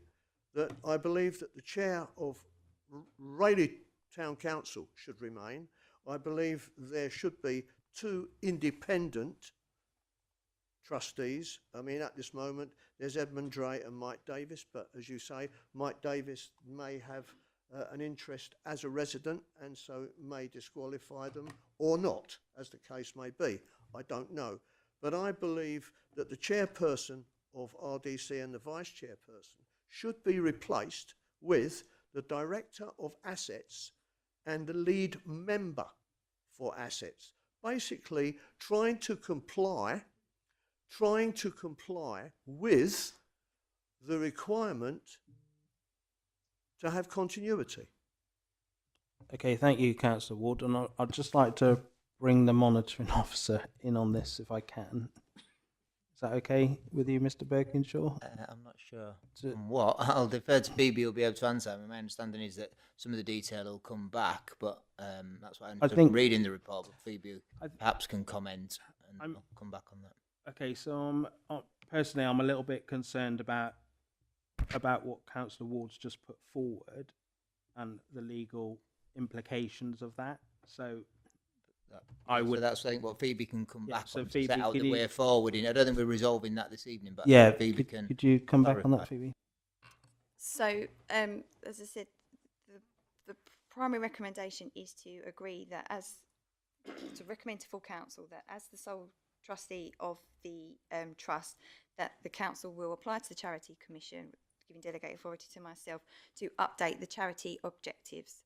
that I believe that the chair of Rayleigh Town Council should remain. I believe there should be 2 independent trustees. I mean, at this moment, there's Edmund Dray and Mike Davis, but as you say, Mike Davis may have an interest as a resident, and so may disqualify them or not, as the case may be. I don't know. But I believe that the chairperson of RDC and the vice chairperson should be replaced with the director of assets and the lead member for assets. Basically, trying to comply with the requirement to have continuity. Okay, thank you, Councillor Ward. And I'd just like to bring the monitoring officer in on this, if I can. Is that okay with you, Mr. Birkinshaw? I'm not sure on what. I'll defer to Phoebe, who'll be able to answer. I mean, my understanding is that some of the detail will come back, but that's what I think. Reading the report, but Phoebe perhaps can comment and I'll come back on that. Okay, so personally, I'm a little bit concerned about what Councillor Ward's just put forward and the legal implications of that. So So that's I think what Phoebe can come back so on Phoebe, to set out could the you- way forward. I don't think we're resolving that this evening, but yeah, Phoebe can. could you come back on clarify. that, Phoebe? So, as I said, the primary recommendation is to agree that to recommend to full council that as the sole trustee of the trust, that the council will apply to the Charity Commission, giving delegated authority to myself, to update the charity objectives.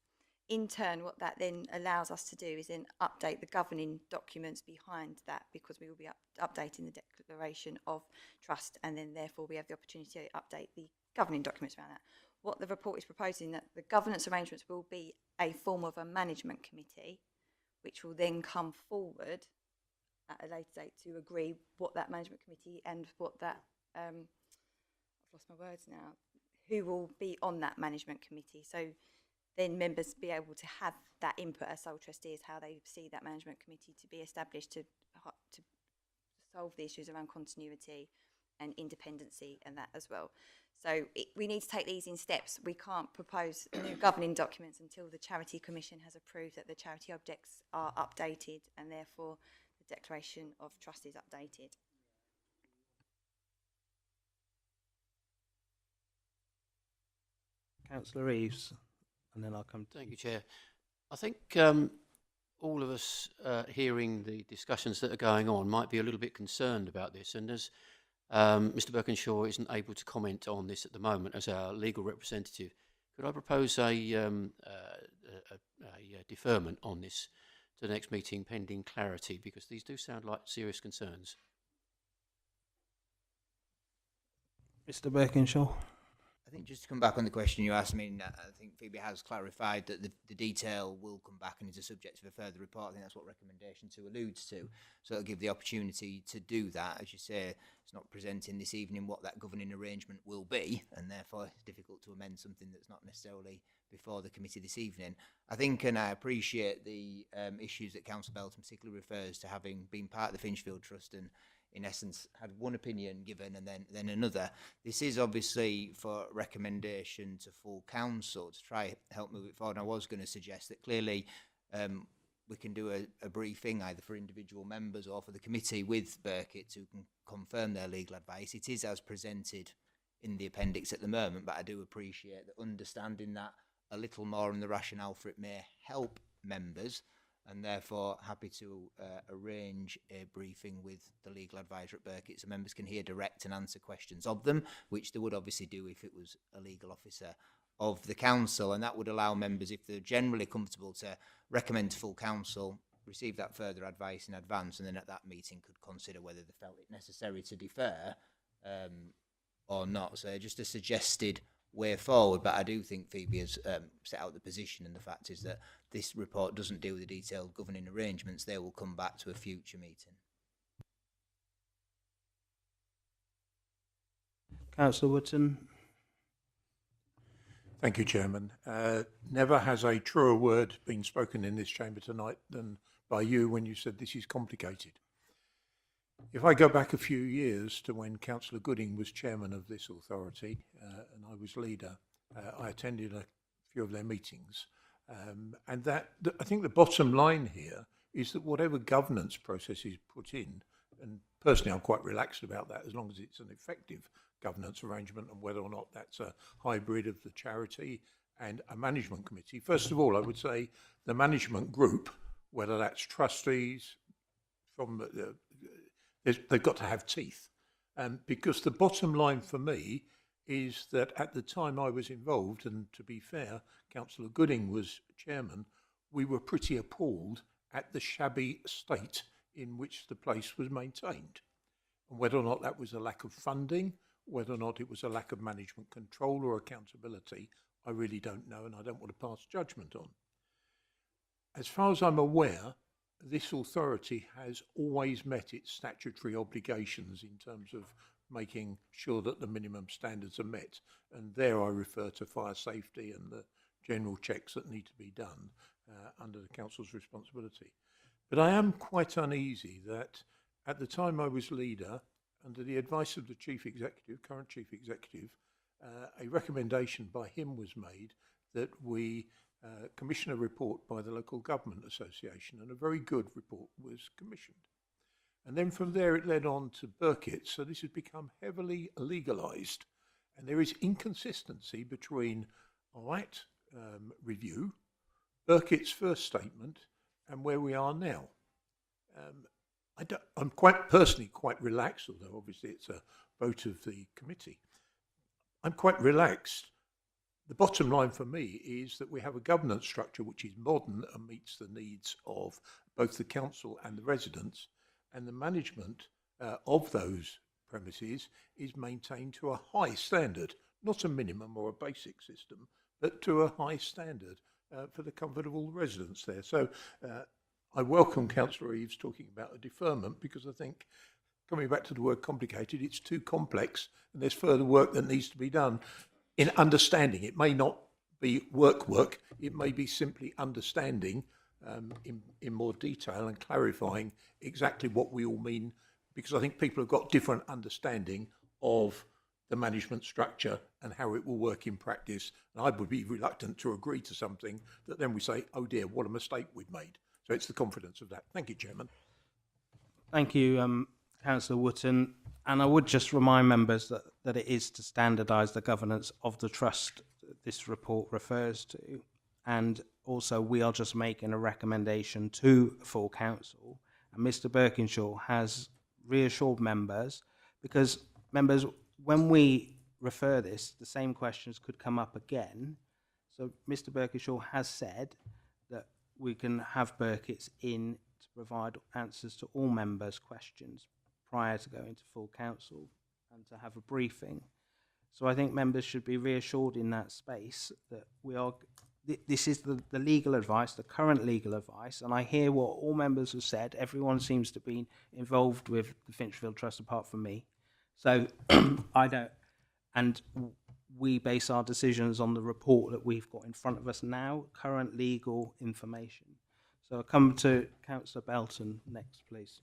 In turn, what that then allows us to do is then update the governing documents behind that, because we will be updating the declaration of trust, and then therefore we have the opportunity to update the governing documents around that. What the report is proposing, that the governance arrangements will be a form of a management committee, which will then come forward at a later date to agree what that management committee and what that, I've lost my words now, who will be on that management committee. So then members be able to have that input as sole trustees, how they see that management committee to be established to solve the issues around continuity and independency and that as well. So we need to take these in steps. We can't propose new governing documents until the Charity Commission has approved that the charity objects are updated, and therefore the declaration of trust is updated. Councillor Reeves, and then I'll come to Thank you, Chair. I think all of us hearing the discussions that are going on might be a little bit concerned about this, and as Mr. Birkinshaw isn't able to comment on this at the moment as our legal representative, could I propose a deferment on this to the next meeting pending clarity, because these do sound like serious concerns. Mr. Birkinshaw. I think just to come back on the question you asked, I mean, I think Phoebe has clarified that the detail will come back and is a subject of a further report. I think that's what recommendation 2 alludes to. So it'll give the opportunity to do that. As you say, it's not presenting this evening what that governing arrangement will be, and therefore it's difficult to amend something that's not necessarily before the committee this evening. I think, and I appreciate the issues that Councillor Belton particularly refers to, having been part of the Finchfield Trust and in essence had one opinion given and then another. This is obviously for recommendation to full council to try help move it forward. And I was going to suggest that clearly we can do a briefing either for individual members or for the committee with Burkitt who can confirm their legal advice. It is as presented in the appendix at the moment, but I do appreciate that understanding that a little more and the rationale for it may help members, and therefore happy to arrange a briefing with the legal advisor at Burkitt so members can hear direct and answer questions of them, which they would obviously do if it was a legal officer of the council, and that would allow members, if they're generally comfortable, to recommend to full council, receive that further advice in advance, and then at that meeting could consider whether they felt it necessary to defer or not. So just a suggested way forward, but I do think Phoebe has set out the position, and the fact is that this report doesn't deal with the detailed governing arrangements. They will come back to a future meeting. Councillor Wootton. Thank you, Chairman. Never has a truer word been spoken in this chamber tonight than by you when you said this is complicated. If I go back a few years to when Councillor Gooding was chairman of this authority and I was leader, I attended a few of their meetings. And I think the bottom line here is that whatever governance process is put in, and personally I'm quite relaxed about that as long as it's an effective governance arrangement, and whether or not that's a hybrid of the charity and a management committee. First of all, I would say the management group, whether that's trustees, they've got to have teeth. Because the bottom line for me is that at the time I was involved, and to be fair, Councillor Gooding was chairman, we were pretty appalled at the shabby state in which the place was maintained. And whether or not that was a lack of funding, whether or not it was a lack of management control or accountability, I really don't know, and I don't want to pass judgment on. As far as I'm aware, this authority has always met its statutory obligations in terms of making sure that the minimum standards are met. And there I refer to fire safety and the general checks that need to be done under the council's responsibility. But I am quite uneasy that at the time I was leader, under the advice of the chief executive, current chief executive, a recommendation by him was made that we commission a report by the Local Government Association, and a very good report was commissioned. And then from there it led on to Burkitt, so this has become heavily legalised, and there is inconsistency between right review, Burkitt's first statement, and where we are now. I'm quite personally quite relaxed, although obviously it's a vote of the committee. I'm quite relaxed. The bottom line for me is that we have a governance structure which is modern and meets the needs of both the council and the residents, and the management of those premises is maintained to a high standard, not a minimum or a basic system, but to a high standard for the comfort of all the residents there. So I welcome Councillor Eaves talking about a deferment, because I think, coming back to the word complicated, it's too complex and there's further work that needs to be done in understanding. It may not be work, it may be simply understanding in more detail and clarifying exactly what we all mean, because I think people have got different understanding of the management structure and how it will work in practice. And I would be reluctant to agree to something that then we say, oh dear, what a mistake we've made. So it's the confidence of that. Thank you, Chairman. Thank you, Councillor Wootton. And I would just remind members that it is to standardise the governance of the trust that this report refers to. And also we are just making a recommendation to full council. And Mr Birkinshaw has reassured members, because members, when we refer this, the same questions could come up again. So Mr Birkinshaw has said that we can have Burkitt's in to provide answers to all members' questions prior to going to full council and to have a briefing. So I think members should be reassured in that space that we are, this is the legal advice, the current legal advice, and I hear what all members have said. Everyone seems to be involved with the Finchfield Trust apart from me. So I don't, and we base our decisions on the report that we've got in front of us now, current legal information. So I'll come to Councillor Belton next, please.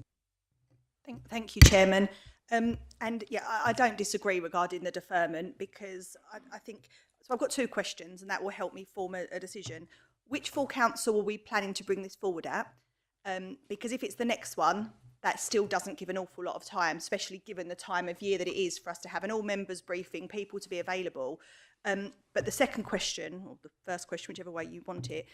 Thank you, Chairman. And yeah, I don't disagree regarding the deferment because I think, so I've got two questions and that will help me form a decision. Which full council are we planning to bring this forward at? Because if it's the next one, that still doesn't give an awful lot of time, especially given the time of year that it is for us to have an all members briefing, people to be available. But the second question, or the first question, whichever way you want it,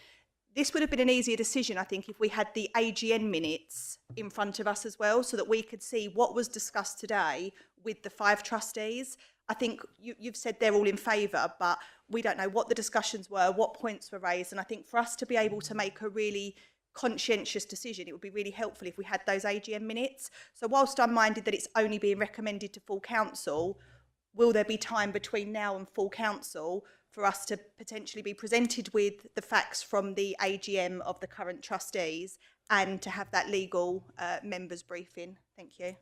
this would have been an easier decision, I think, if we had the AGM minutes in front of us as well, so that we could see what was discussed today with the 5 trustees. I think you've said they're all in favour, but we don't know what the discussions were, what points were raised, and I think for us to be able to make a really conscientious decision, it would be really helpful if we had those AGM minutes. So whilst I'm minded that it's only being recommended to full council, will there be time between now and full council for us to potentially be presented with the facts from the AGM of the current trustees and to have that legal members briefing? Thank you.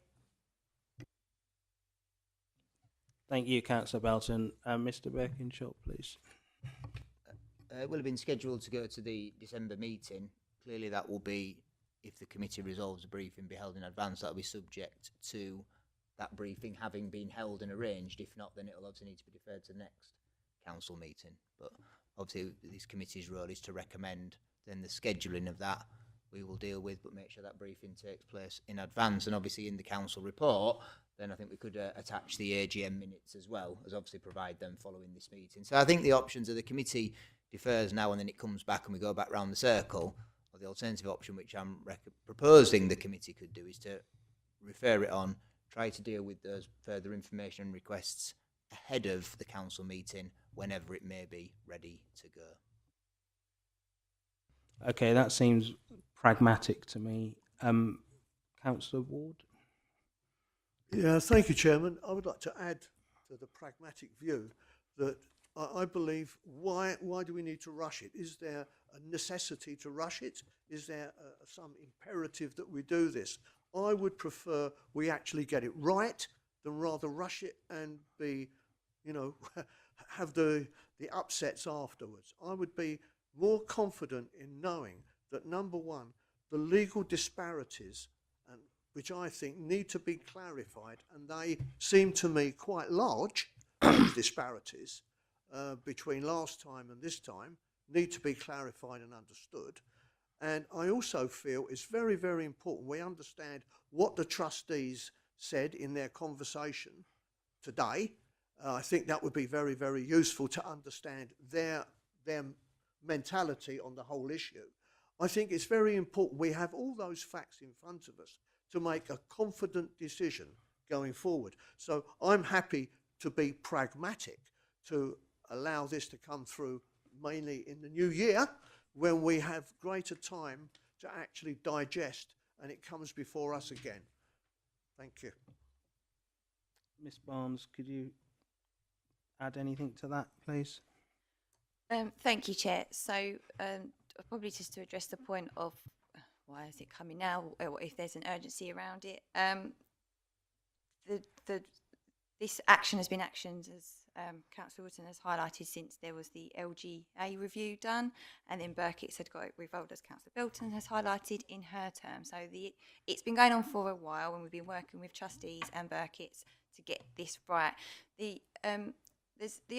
Thank you, Councillor Belton. Mr Birkinshaw, please. It will have been scheduled to go to the December meeting. Clearly that will be, if the committee resolves a briefing, be held in advance. That will be subject to that briefing having been held and arranged. If not, then it will obviously need to be deferred to the next council meeting. But obviously this committee's role is to recommend, then the scheduling of that we will deal with, but make sure that briefing takes place in advance. And obviously in the council report, then I think we could attach the AGM minutes as well, as obviously provide them following this meeting. So I think the options are the committee defers now and then it comes back and we go back round the circle, or the alternative option, which I'm proposing the committee could do, is to refer it on, try to deal with those further information and requests ahead of the council meeting, whenever it may be ready to go. Okay, that seems pragmatic to me. Councillor Ward? Yeah, thank you, Chairman. I would like to add to the pragmatic view that I believe, why do we need to rush it? Is there a necessity to rush it? Is there some imperative that we do this? I would prefer we actually get it right than rather rush it and be, you know, have the upsets afterwards. I would be more confident in knowing that, number one, the legal disparities, and which I think need to be clarified, and they seem to me quite large, those disparities between last time and this time, need to be clarified and understood. And I also feel it's very, very important we understand what the trustees said in their conversation today. I think that would be very, very useful to understand their mentality on the whole issue. I think it's very important we have all those facts in front of us to make a confident decision going forward. So I'm happy to be pragmatic, to allow this to come through mainly in the new year, when we have greater time to actually digest and it comes before us again. Thank you. Ms Barnes, could you add anything to that, please? Thank you, Chair. So probably just to address the point of why is it coming now, or if there's an urgency around it. This action has been actioned, as Councillor Wootton has highlighted, since there was the LGA review done, and then Burkitt's had got it revolved, as Councillor Belton has highlighted in her term. So it's been going on for a while, and we've been working with trustees and Burkitt's to get this right. The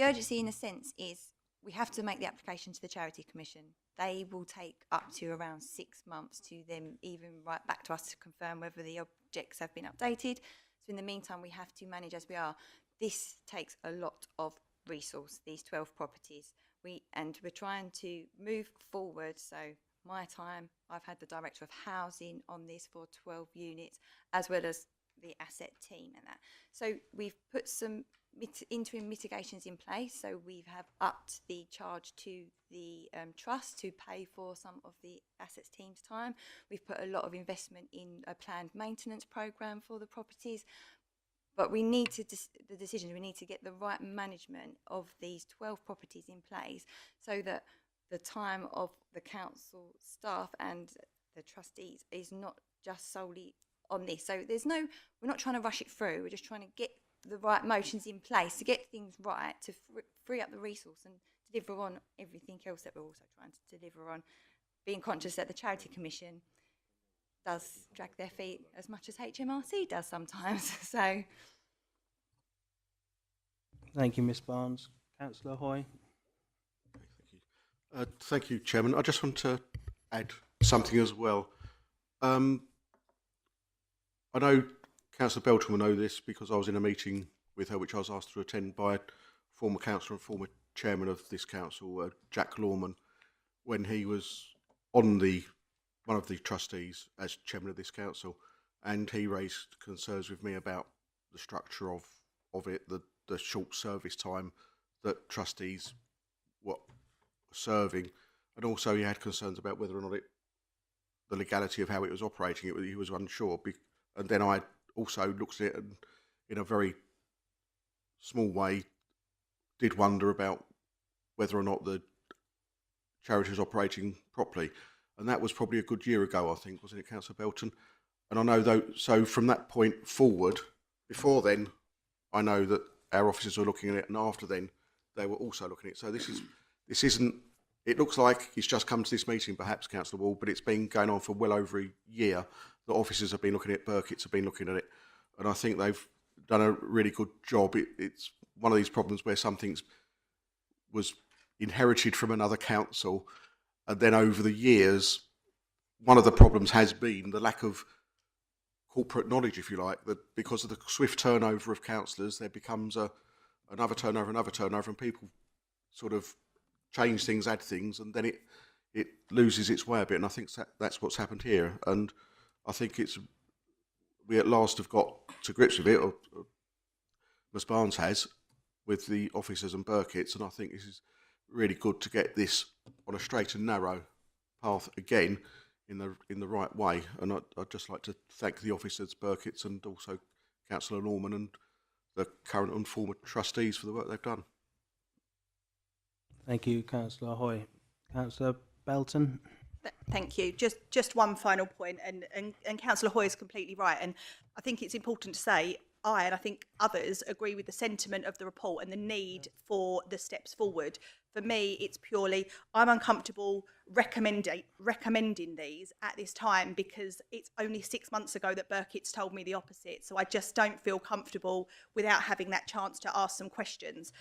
urgency, in a sense, is we have to make the application to the Charity Commission. They will take up to around 6 months to then even write back to us to confirm whether the objects have been updated. So in the meantime, we have to manage as we are. This takes a lot of resource, these 12 properties. We're trying to move forward. So my time, I've had the Director of Housing on this for 12 units, as well as the asset team and that. So we've put some interim mitigations in place. So we have upped the charge to the trust to pay for some of the assets team's time. We've put a lot of investment in a planned maintenance programme for the properties. But we need to, the decision, we need to get the right management of these 12 properties in place so that the time of the council staff and the trustees is not just solely on this. So we're not trying to rush it through, we're just trying to get the right motions in place to get things right, to free up the resource and deliver on everything else that we're also trying to deliver on, being conscious that the Charity Commission does drag their feet as much as HMRC does sometimes. So, Thank you, Ms Barnes. Councillor Hoy. Thank you, Chairman. I just want to add something as well. I know Councillor Belton will know this because I was in a meeting with her, which I was asked to attend by a former councillor and former chairman of this council, Jack Lawman, when he was on one of the trustees as chairman of this council, and he raised concerns with me about the structure of it, the short service time that trustees were serving, and also he had concerns about whether or not the legality of how it was operating. He was unsure, and then I also looked at it and, in a very small way, did wonder about whether or not the charity was operating properly. And that was probably a good year ago, I think, wasn't it, Councillor Belton? And I know, though, so from that point forward, before then, I know that our officers were looking at it, and after then, they were also looking at it. So this isn't, it looks like it's just come to this meeting, perhaps, Councillor Ward, but it's been going on for well over a year. The officers have been looking at it, Burkitt's have been looking at it, and I think they've done a really good job. It's one of these problems where something was inherited from another council, and then over the years, one of the problems has been the lack of corporate knowledge, if you like, that because of the swift turnover of councillors, there becomes another turnover, and people sort of change things, add things, and then it loses its way a bit. And I think that's what's happened here. And I think we at last have got to grips with it, or Ms Barnes has, with the officers and Burkitt's, and I think this is really good to get this on a straight and narrow path again in the right way. And I'd just like to thank the officers, Burkitt's, and also Councillor Norman and the current and former trustees for the work they've done. Thank you, Councillor Hoy. Councillor Belton. Thank you. Just one final point, and Councillor Hoy is completely right. And I think it's important to say, and I think others agree with the sentiment of the report and the need for the steps forward. For me, it's purely, I'm uncomfortable recommending these at this time because it's only 6 months ago that Burkitt's told me the opposite. So I just don't feel comfortable without having that chance to ask some questions.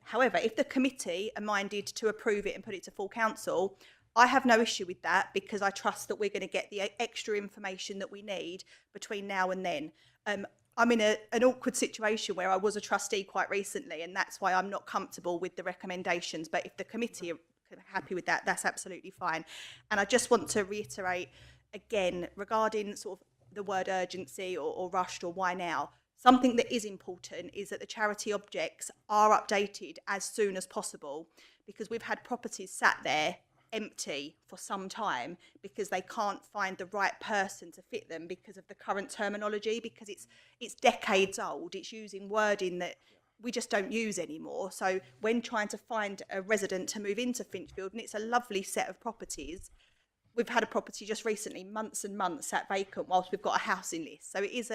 However, if the committee are minded to approve it and put it to full council, I have no issue with that because I trust that we're going to get the extra information that we need between now and then. I'm in an awkward situation where I was a trustee quite recently, and that's why I'm not comfortable with the recommendations. But if the committee are happy with that, that's absolutely fine. And I just want to reiterate again regarding sort of the word urgency or rushed or why now. Something that is important is that the charity objects are updated as soon as possible, because we've had properties sat there empty for some time because they can't find the right person to fit them because of the current terminology, because it's decades old. It's using wording that we just don't use anymore. So when trying to find a resident to move into Finchfield, and it's a lovely set of properties, we've had a property just recently, months and months, sat vacant whilst we've got a housing list. So it is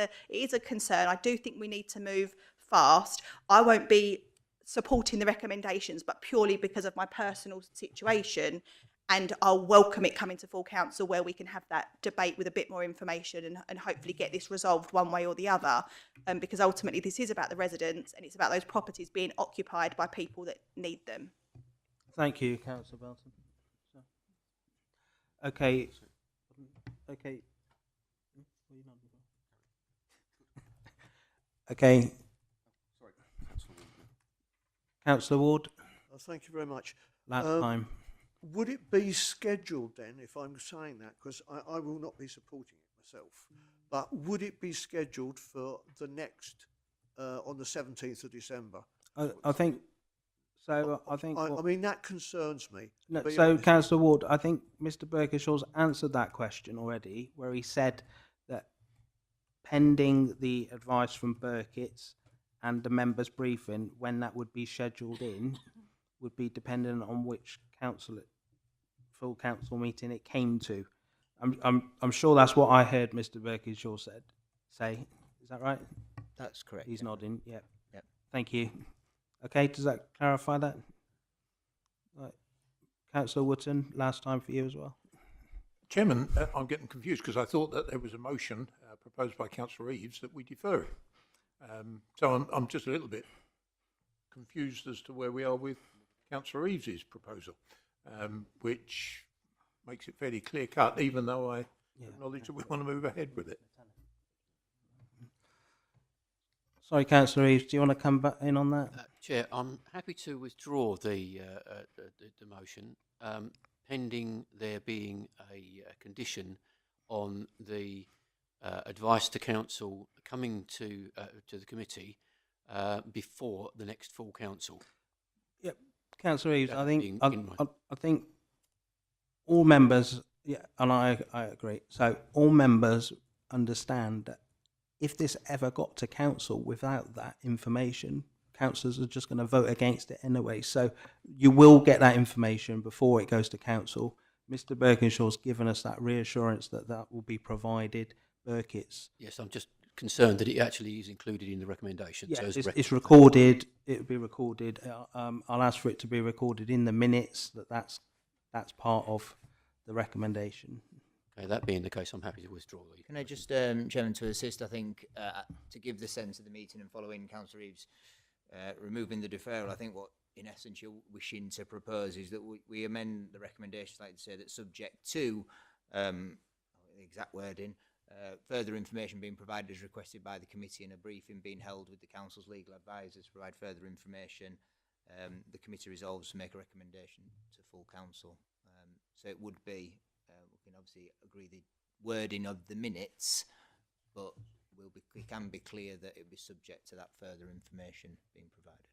a concern. I do think we need to move fast. I won't be supporting the recommendations, but purely because of my personal situation, and I'll welcome it coming to full council where we can have that debate with a bit more information and hopefully get this resolved one way or the other, because ultimately this is about the residents and it's about those properties being occupied by people that need them. Thank you, Councillor Belton. Okay. Okay. Councillor Ward. Thank you very much. Last time. Would it be scheduled then, if I'm saying that, because I will not be supporting it myself, but would it be scheduled for the next, on the 17th of December? I think so. I mean, that concerns me. No, so, Councillor Ward, I think Mr. Burkishaw's answered that question already, where he said that pending the advice from Burkitt's and the members' briefing, when that would be scheduled in, would be dependent on which full council meeting it came to. I'm sure that's what I heard Mr. Burkishaw say. Is that right? That's correct. He's nodding. Yep. Yep. Thank you. Okay, does that clarify that? Right. Councillor Wootton, last time for you as well. Chairman, I'm getting confused because I thought that there was a motion proposed by Councillor Eaves that we defer it. So I'm just a little bit confused as to where we are with Councillor Eaves's proposal, which makes it fairly clear cut, even though I acknowledge that we want to move ahead with it. Sorry, Councillor Eaves, do you want to come back in on that? Chair, I'm happy to withdraw the motion, pending there being a condition on the advice to council coming to the committee before the next full council. Yep, Councillor Eaves, That I think being I, in mind. I think all members, yeah, and I agree. So all members understand that if this ever got to council without that information, councillors are just going to vote against it anyway. So you will get that information before it goes to council. Mr. Birkinshaw's given us that reassurance that that will be provided. Burkitt's. Yes, I'm just concerned that it actually is included in the recommendation. Yeah, so as it's recorded. It will be recorded. I'll ask for it to be recorded in the minutes. That's part of the recommendation. Okay, that being the case, I'm happy to withdraw the. Can I just, Chairman, to assist, I think, to give the sense of the meeting and following Councillor Eaves removing the deferral, I think what, in essence, you're wishing to propose is that we amend the recommendation, like to say that subject to, the exact wording, further information being provided as requested by the committee and a briefing being held with the council's legal advisors to provide further information, the committee resolves to make a recommendation to full council. So it would be, we can obviously agree the wording of the minutes, but we can be clear that it will be subject to that further information being provided.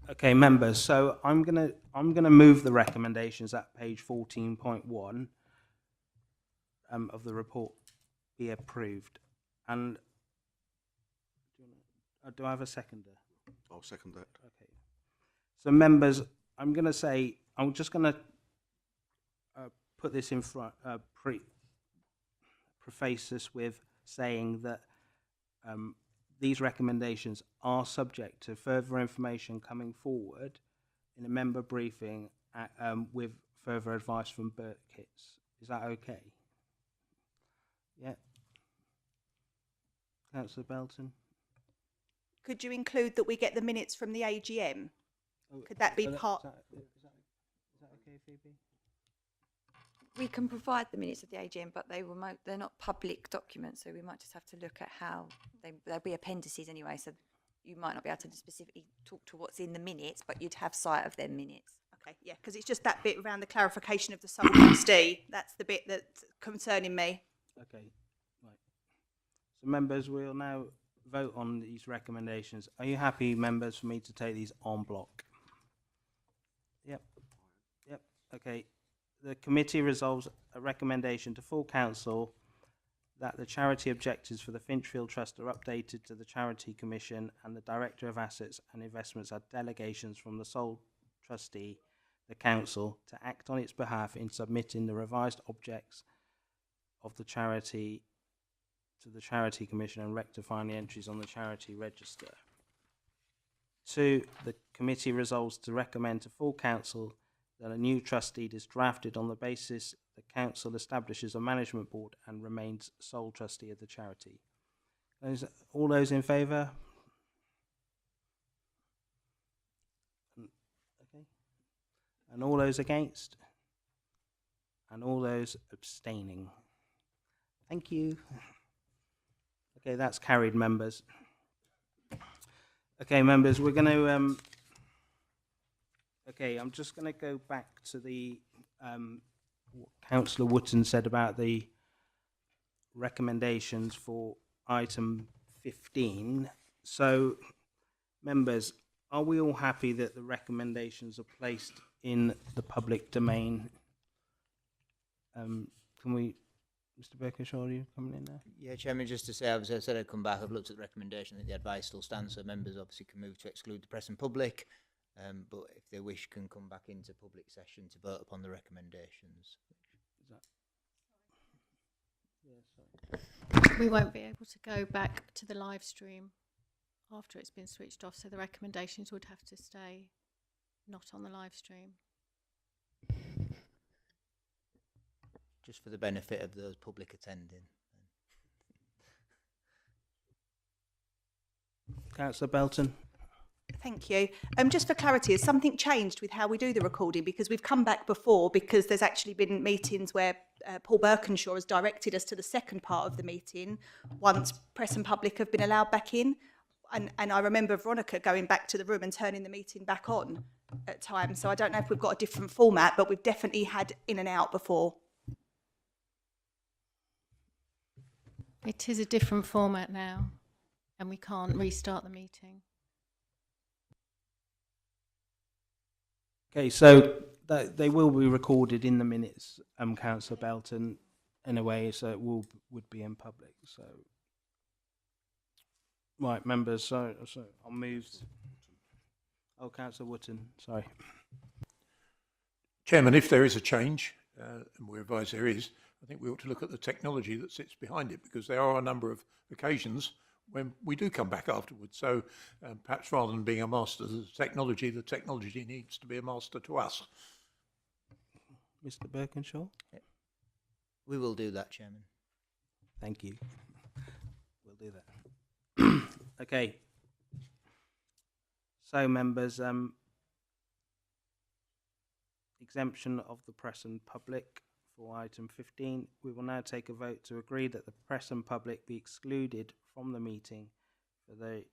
Okay, members. So I'm gonna move the recommendations at page 14.1 of the report be approved. And do I have a seconder? I'll second that. Okay. So members, I'm just gonna put this in front, preface this with saying that these recommendations are subject to further information coming forward in a member briefing with further advice from Burkitt's. Is that okay? Yeah. Councillor Belton? Could you include that we get the minutes from the AGM? Could that be part? Is that okay, Phoebe? We can provide the minutes of the AGM, but they're not public documents, so we might just have to look at how they'll be appendices anyway, so you might not be able to specifically talk to what's in the minutes, but you'd have sight of their minutes. Okay, yeah, because it's just that bit around the clarification of the sole trustee. That's the bit that's concerning me. Okay, right. So members, we'll now vote on these recommendations. Are you happy, members, for me to take these en bloc? Yep. Yep. Okay. The committee resolves a recommendation to full council that the charity objectives for the Finchfield Trust are updated to the Charity Commission and the Director of Assets and Investments are delegations from the sole trustee, the council, to act on its behalf in submitting the revised objects of the charity to the Charity Commission and rectifying the entries on the charity register. 2, the committee resolves to recommend to full council that a new trust deed is drafted on the basis the council establishes a management board and remains sole trustee of the charity. All those in favour? Okay. And all those against? And all those abstaining? Thank you. Okay, that's carried, members. Okay, members, we're going to... Okay, I'm just going to go back to the what Councillor Wootton said about the recommendations for item 15. So, members, are we all happy that the recommendations are placed in the public domain? Can we, Mr. Birkinshaw, are you coming in there? Yeah, Chairman, just to say, I said I'd come back. I've looked at the recommendation. I think the advice still stands, so members obviously can move to exclude the press and public. But if they wish, can come back into public session to vote upon the recommendations. Is that... Yeah, sorry. We won't be able to go back to the live stream after it's been switched off, so the recommendations would have to stay not on the live stream. just for the benefit of those public attending. Councillor Belton. Thank you. Just for clarity, has something changed with how we do the recording? Because we've come back before, because there's actually been meetings where Paul Birkinshaw has directed us to the second part of the meeting once press and public have been allowed back in. And I remember Veronica going back to the room and turning the meeting back on at times. So I don't know if we've got a different format, but we've definitely had in and out before. It is a different format now, and we can't restart the meeting. Okay, so they will be recorded in the minutes, Councillor Belton, in a way, so it would be in public. So, right, members. So I'll move. Oh, Councillor Wootton, sorry. Chairman, if there is a change, and we advise there is, I think we ought to look at the technology that sits behind it, because there are a number of occasions when we do come back afterwards. So perhaps rather than being a master of the technology needs to be a master to us. Mr. Birkinshaw? We will do that, Chairman. Thank you. We'll do that. Okay. So, members, exemption of the press and public for item 15. We will now take a vote to agree that the press and public be excluded from the meeting for the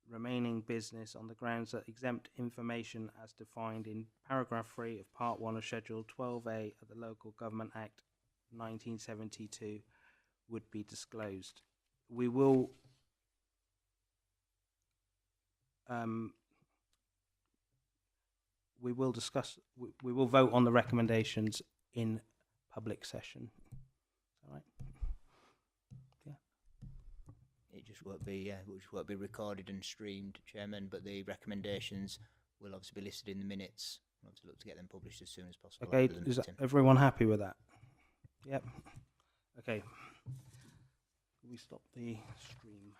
remaining business on the grounds that exempt information as defined in paragraph 3 of part 1 of schedule 12A of the Local Government Act 1972 would be disclosed. We will we will vote on the recommendations in public session. All right. It just won't be recorded and streamed, Chairman, but the recommendations will obviously be listed in the minutes. We'll obviously look to get them published as soon as possible. Okay, after the is meeting. everyone happy with that? Yep. Okay. We stop the stream.